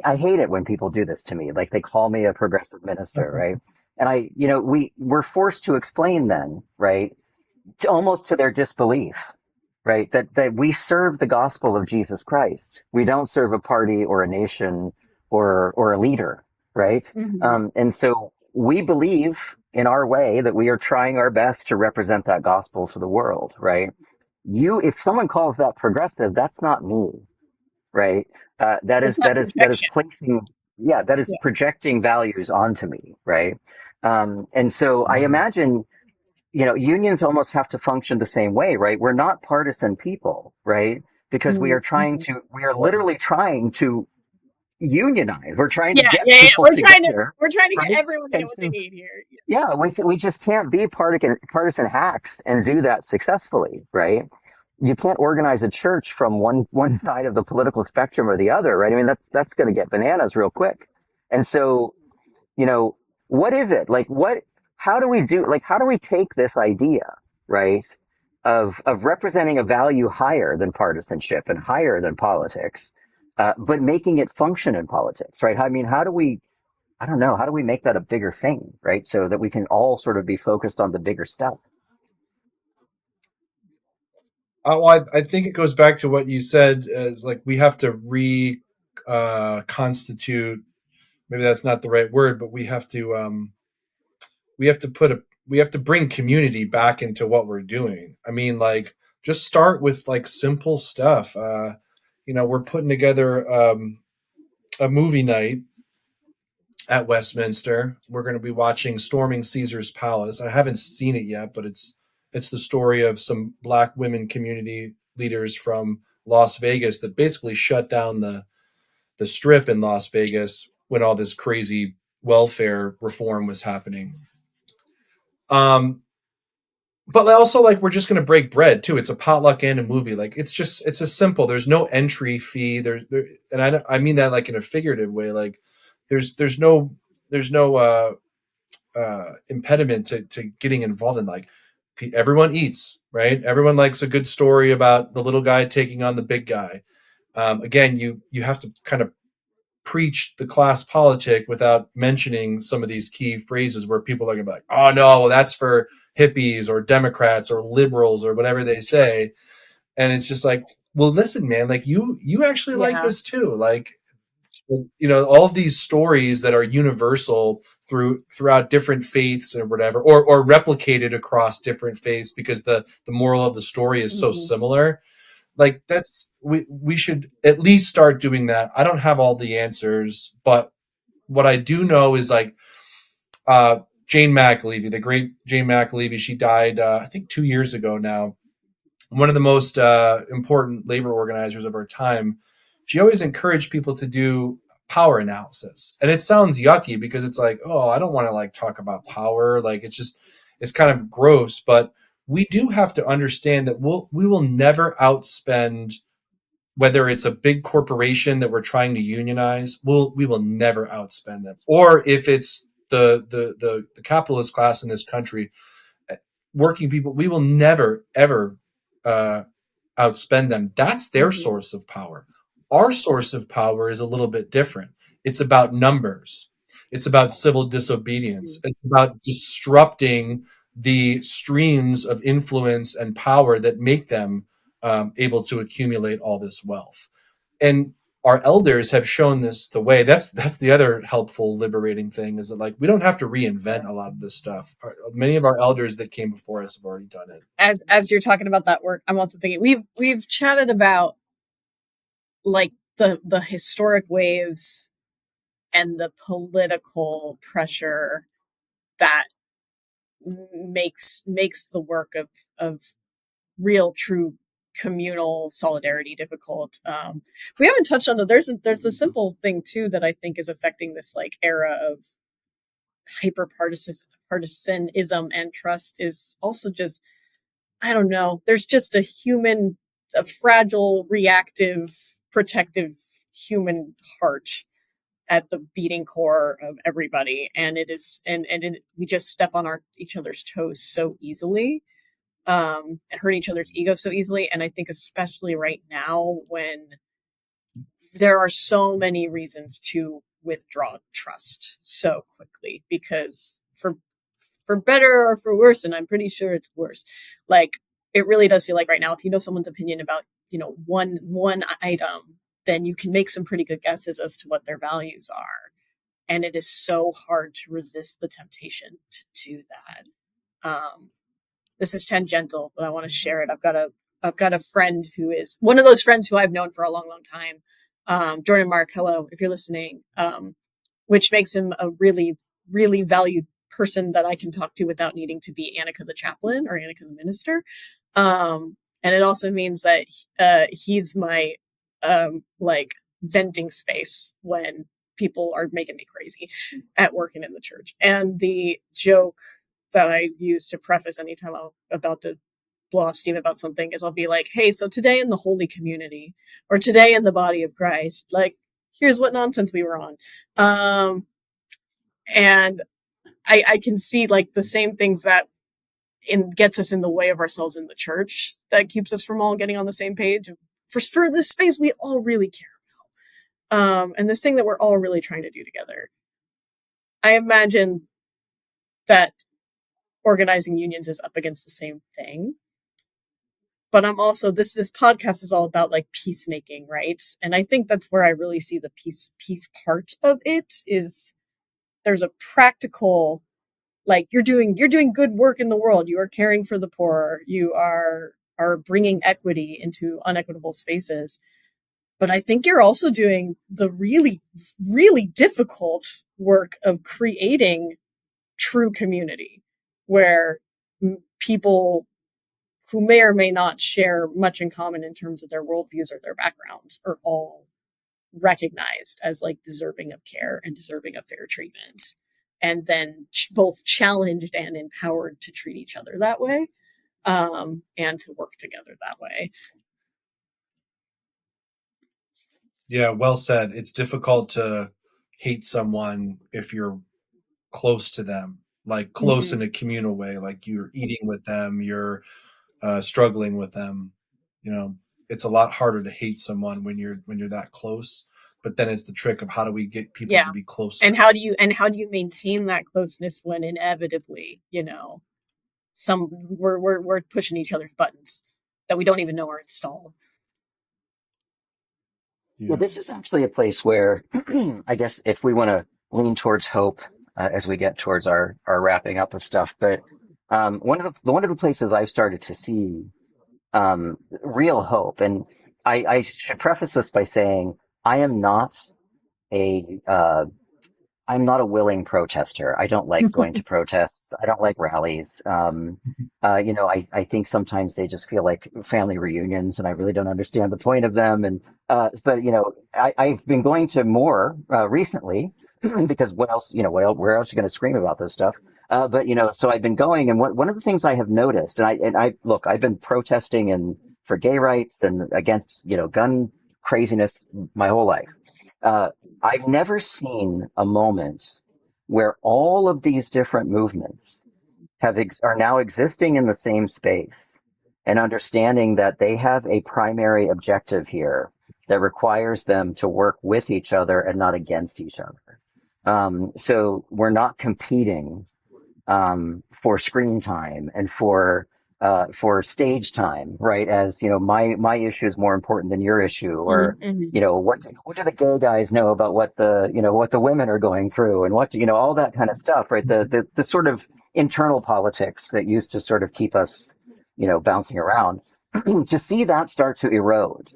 I hate it when people do this to me. Like they call me a progressive minister, right? And we're forced to explain then, right? Almost to their disbelief, right? That we serve the gospel of Jesus Christ. We don't serve a party or a nation or a leader, right? Mm-hmm. And so we believe in our way that we are trying our best to represent that gospel to the world, right? If someone calls that progressive, that's not me, right? That It's is not that is projection. placing, yeah, that is Yeah. projecting values onto me, right? And so I Mhm. imagine unions almost have to function the same way, right? We're not partisan people, right? Because Mm-hmm. we are literally trying to unionize. We're trying to Yeah, get yeah, yeah. people together, We're trying to get right? everyone to get And what they so, need here. yeah, we just can't be partisan hacks and do that successfully, right? You can't organize a church from one side of the political spectrum or the other, right? I mean, that's going to get bananas real quick. And so you know, what is it? How do we take this idea, right, of representing a value higher than partisanship and higher than politics, but making it function in politics, right? I mean, I don't know, how do we make that a bigger thing, right? So that we can all sort of be focused on the bigger stuff. Well, I think it goes back to what you said, as like we have to constitute. Maybe that's not the right word, but we have to put a we have to bring community back into what we're doing. I mean, like just start with like simple stuff. We're putting together a movie night at Westminster. We're going to be watching Storming Caesar's Palace. I haven't seen it yet, but it's the story of some Black women community leaders from Las Vegas that basically shut down the strip in Las Vegas when all this crazy welfare reform was happening. Um, but also like we're just gonna break bread too. It's a potluck and a movie. Like it's a simple. There's no entry fee. And I mean that like in a figurative way. Like there's no impediment to getting involved in like everyone eats right. Everyone likes a good story about the little guy taking on the big guy. Again, you have to kind of preach the class politic without mentioning some of these key phrases where people are going to be like, oh no, well, that's for hippies or Democrats or liberals or whatever they say. And it's just like, well, listen, man, like you actually like Yeah. this too. Like, all of these stories that are universal throughout different faiths or whatever, or replicated across different faiths because the moral of the story is so Mm-hmm. similar. Like we should at least start doing that. I don't have all the answers, but what I do know is like Jane McAlevey, the great Jane McAlevey, she died I think 2 years ago now. One of the most important labor organizers of our time. She always encouraged people to do power analysis, and it sounds yucky because it's like, oh, I don't want to like talk about power. Like it's kind of gross, but we do have to understand that we will never outspend whether it's a big corporation that we're trying to unionize, we will never outspend them. Or if it's the capitalist class in this country, working people, we will never ever uh, outspend them. That's their Mm-hmm. source of power. Our source of power is a little bit different. It's about numbers. It's about civil disobedience. It's about disrupting the streams of influence and power that make them able to accumulate all this wealth. And our elders have shown this the way. That's the other helpful, liberating thing, is that, like, we don't have to reinvent a lot of this stuff. Many of our elders that came before us have already done it. As you're talking about that work, I'm also thinking we've chatted about like the historic waves and the political pressure that makes the work of real true communal solidarity difficult. We haven't touched on there's a simple thing too that I think is affecting this like era of hyper partisanism and trust is also just, I don't know, there's just a fragile, reactive, protective human heart at the beating core of everybody, and it is and we just step on each other's toes so easily, and hurt each other's egos so easily. And I think especially right now when there are so many reasons to withdraw trust so quickly, because for better or for worse, and I'm pretty sure it's worse, like it really does feel like right now, if you know someone's opinion about, one item, then you can make some pretty good guesses as to what their values are. And it is so hard to resist the temptation to do that. This is tangential, but I want to share it. I've got a friend who is one of those friends who I've known for a long, long time. Jordan Mark, hello, if you're listening, which makes him a really, really valued person that I can talk to without needing to be Annika the chaplain or Annika the minister. And it also means that he's my like venting space when people are making me crazy at work and in the church. And the joke that I use to preface anytime I'm about to blow off steam about something is I'll be like, hey, so today in the holy community, or today in the body of Christ, like, here's what nonsense we were on. And I can see like the same things that gets us in the way of ourselves in the church, that keeps us from all getting on the same page for this space we all really care about, and this thing that we're all really trying to do together. I imagine that organizing unions is up against the same thing, but I'm also, this podcast is all about like peacemaking, right? And I think that's where I really see the peace part of it. Is there's a practical, like, you're doing good work in the world, you are caring for the poor, you are bringing equity into unequitable spaces, but I think you're also doing the really, really difficult work of creating true community, where people who may or may not share much in common in terms of their worldviews or their backgrounds are all recognized as like deserving of care and deserving of fair treatment, and then both challenged and empowered to treat each other that way, and to work together that way. Yeah, well said. It's difficult to hate someone if you're close to them, like close Mm-hmm. in a communal way, like you're eating with them, you're struggling with them. You know, it's a lot harder to hate someone when you're that close. But then it's the trick of how do we get people Yeah. to be closer? And how do you maintain that closeness when inevitably, we're pushing each other's buttons that we don't even know are installed. Yeah, Yeah. this is actually a place where I guess if we want to lean towards hope as we get towards our wrapping up of stuff, but one of the places I've started to see real hope, and I should preface this by saying I am not a I'm not a willing protester. I don't like going to protests. I don't like rallies. I think sometimes they just feel like family reunions, and I really don't understand the point of them. And but I've been going to more recently because what else? Where else are you going to scream about this stuff? But so I've been going, and one of the things I have noticed, and I look, I've been protesting and for gay rights and against gun craziness my whole life. Uh, I've never seen a moment where all of these different movements are now existing in the same space and understanding that they have a primary objective here that requires them to work with each other and not against each other. So we're not competing for screen time and for stage time, right? As you know, my issue is more important than your issue, or Hmm. you know, what do the gay guys know about what the you know what the women are going through, and what you know all that kind of stuff, right? The sort of internal politics that used to sort of keep us, you know, bouncing around. To see that start to erode,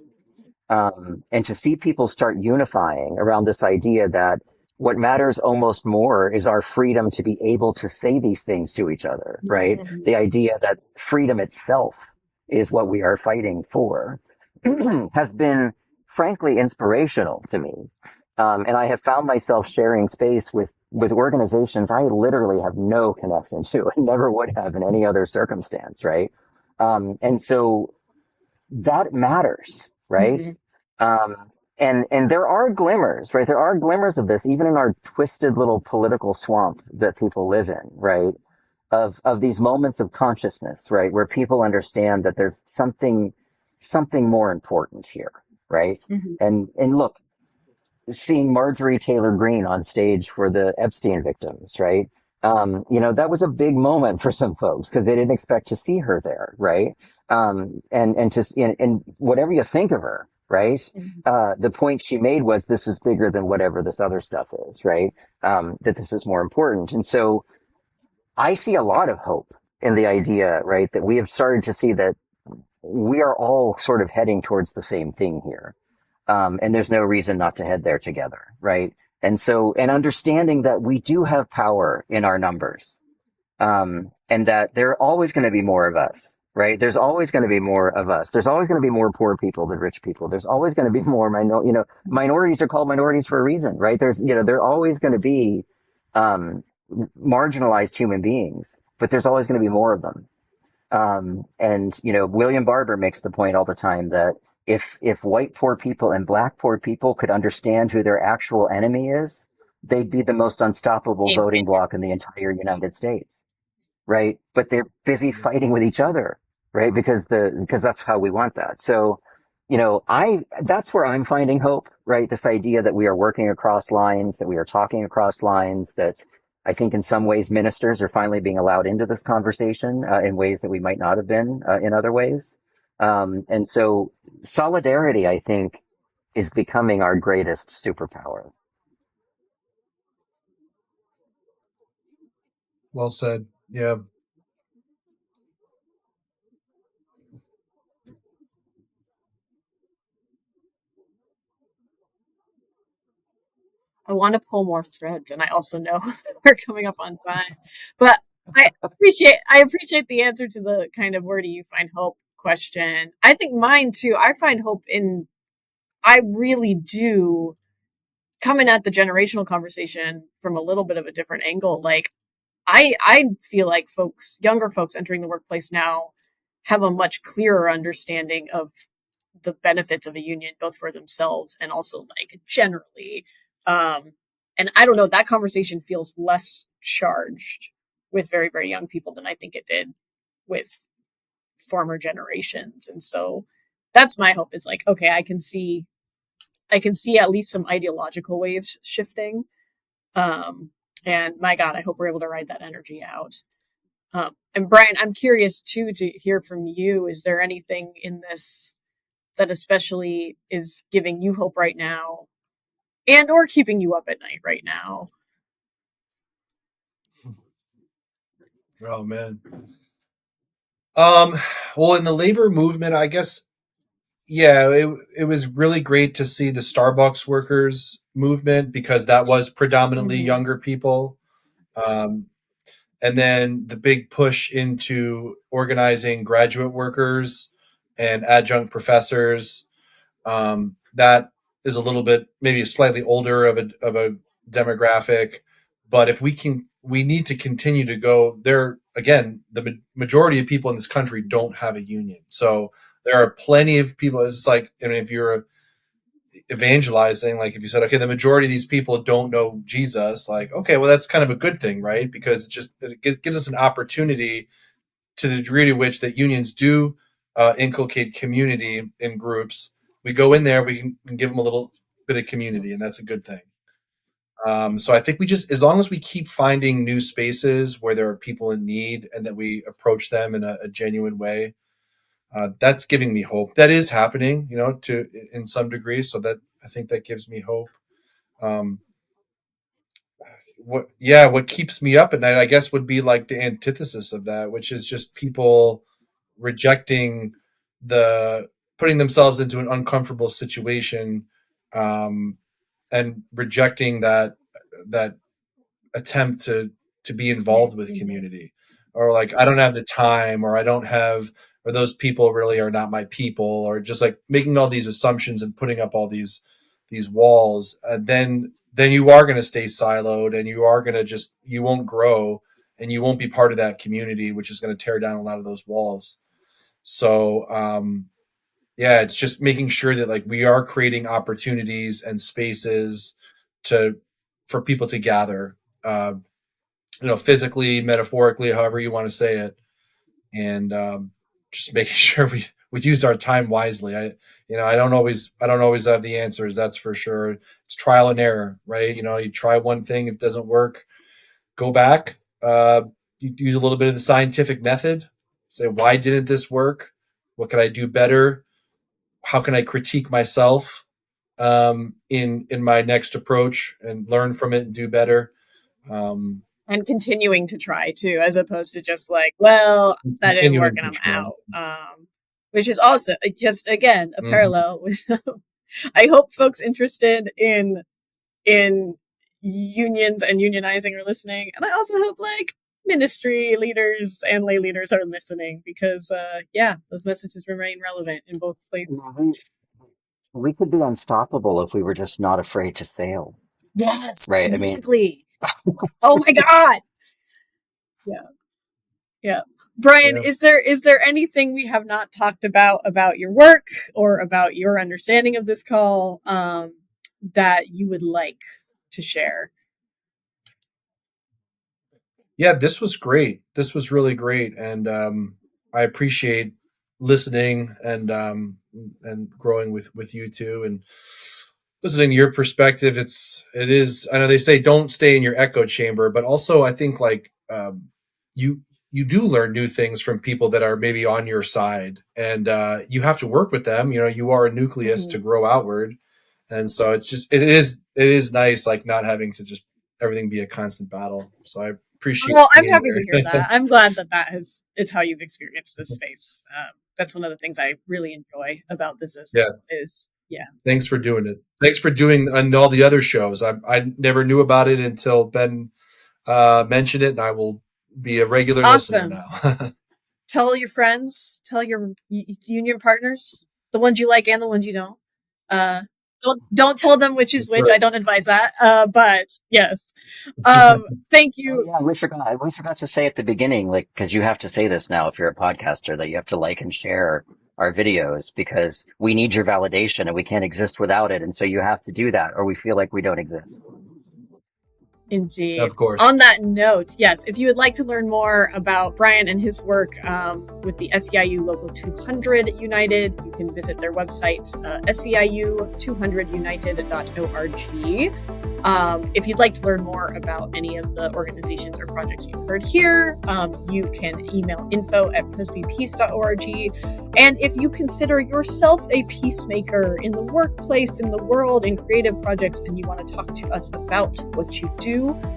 and to see people start unifying around this idea that what matters almost more is our freedom to be able to say these things to each other, right? Hmm. The idea that freedom itself is what we are fighting for has been frankly inspirational to me. And I have found myself sharing space with organizations I literally have no connection to and never would have in any other circumstance, right? And so that matters, right? Hmm. And there are glimmers, right? There are glimmers of this, even in our twisted little political swamp that people live in, right? Of these moments of consciousness, right, where people understand that there's something more important here, right? Hmm. And look, seeing Marjorie Taylor Greene on stage for the Epstein victims, right? You know, that was a big moment for some folks because they didn't expect to see her there, right? And just and whatever you think of her, right? Hmm. The point she made was this is bigger than whatever this other stuff is, right? That this is more important, and so I see a lot of hope in the idea, right, that we have started to see that we are all sort of heading towards the same thing here, and there's no reason not to head there together, right? And so, and understanding that we do have power in our numbers, and that there are always going to be more of us, right? There's always going to be more of us. There's always going to be more poor people than rich people. There's always going to be more you know, minorities are called minorities for a reason, right? There's, you know, there are always going to be um, marginalized human beings, but there's always going to be more of them. And you know, William Barber makes the point all the time that if white poor people and black poor people could understand who their actual enemy is, they'd be the most unstoppable Game voting changer. bloc in the entire United States, right? But they're busy fighting with each other, right? Because that's how we want that. So, you know, I that's where I'm finding hope, right? This idea that we are working across lines, that we are talking across lines, that I think in some ways ministers are finally being allowed into this conversation in ways that we might not have been in other ways. And so solidarity, I think, is becoming our greatest superpower. Well said. Yeah. I want to pull more threads, and I also know we're coming up on time. But I appreciate the answer to the kind of where do you find hope question. I think mine too. I find hope in I really do coming at the generational conversation from a little bit of a different angle. Like I feel like younger folks entering the workplace now have a much clearer understanding of the benefits of a union, both for themselves and also like generally. Um, and I don't know, that conversation feels less charged with very, very young people than I think it did with former generations. And so that's my hope is like, okay, I can see at least some ideological waves shifting. Um, and my God, I hope we're able to ride that energy out. And Brian, I'm curious too to hear from you. Is there anything in this that especially is giving you hope right now and or keeping you up at night right now? Oh man. Um. Well, in the labor movement, I guess, yeah, it was really great to see the Starbucks workers movement because that was predominantly Mm-hmm. younger people. Um, and then the big push into organizing graduate workers and adjunct professors. That is a little bit maybe slightly older of a demographic, but if we can, we need to continue to go there. Again, the majority of people in this country don't have a union, so there are plenty of people. It's like, I mean, if you're evangelizing, like if you said, okay, the majority of these people don't know Jesus, like, okay, well, that's kind of a good thing, right? Because it gives us an opportunity to the degree to which that unions do inculcate community in groups. We go in there, we can give them a little bit of community, and that's a good thing. So I think we just, as long as we keep finding new spaces where there are people in need and that we approach them in a genuine way, that's giving me hope. That is happening, to in some degree. So that I think that gives me hope. Um, what keeps me up at night, I guess, would be like the antithesis of that, which is just people rejecting the putting themselves into an uncomfortable situation, um, and rejecting that attempt to be involved with Mhm. community, or like I don't have the time, or I don't have, or those people really are not my people, or just like making all these assumptions and putting up all these walls. Then you are going to stay siloed, and you are going to just, you won't grow, and you won't be part of that community, which is going to tear down a lot of those walls. So yeah, it's just making sure that like we are creating opportunities and spaces to for people to gather, physically, metaphorically, however you want to say it, and just making sure we use our time wisely. I don't always have the answers. That's for sure. It's trial and error, right? You try one thing, if it doesn't work, go back. You use a little bit of the scientific method. Say, why didn't this work? What could I do better? How can I critique myself, in my next approach, and learn from it and do better? Um, And continuing to try too, as opposed to just like, well, that didn't work Continuing and to I'm try. out. Which is also just again a Mhm. parallel with. I hope folks interested in unions and unionizing are listening, and I also hope like ministry leaders and lay leaders are listening because yeah, those messages remain relevant in both places. You know, we could be unstoppable if we were just not afraid to fail, Yes, right? I mean, exactly. Oh my god. Yeah. Yeah. Brian, Yeah. is there anything we have not talked about your work or about your understanding of this call that you would like to share? Yeah, this was great. This was really great, and I appreciate listening, and growing with you too, and listening to your perspective. It is. I know they say don't stay in your echo chamber, but also I think like, you you do learn new things from people that are maybe on your side, and you have to work with them. You are a nucleus to Mhm. grow outward, and so it is nice, like not having to just everything be a constant battle. So I appreciate Well, I'm being happy to hear here. that. I'm glad that is how you've experienced this space. That's one of the things I really enjoy about this as Yeah, well. Is yeah, thanks for doing it. Thanks for doing and all the other shows. I never knew about it until Ben mentioned it, and I will be a regular listener awesome. now. Tell your friends, tell your union partners, the ones you like and the ones you don't. Uh, don't tell them which is That's which. right. I don't advise that. But yes, thank oh you. yeah, we forgot to say at the beginning, like, because you have to say this now if you're a podcaster, that you have to like and share our videos because we need your validation and we can't exist without it. And so you have to do that or we feel like we don't exist. Indeed. Of course. On that note, yes, if you would like to learn more about Brian and his work with the SEIU Local 200 United, you can visit their website, SEIU200united.org. If you'd like to learn more about any of the organizations or projects you've heard here, you can email info@presbypeace.org. And if you consider yourself a peacemaker in the workplace, in the world, in creative projects, and you want to talk to us about what you do,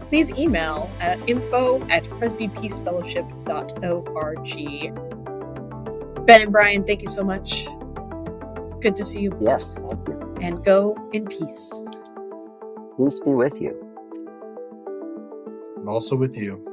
please email at info@presbypeacefellowship.org. Ben and Brian, thank you so much. Good to see you. Yes, thank you. And go in peace. Peace be with you. I'm also with you.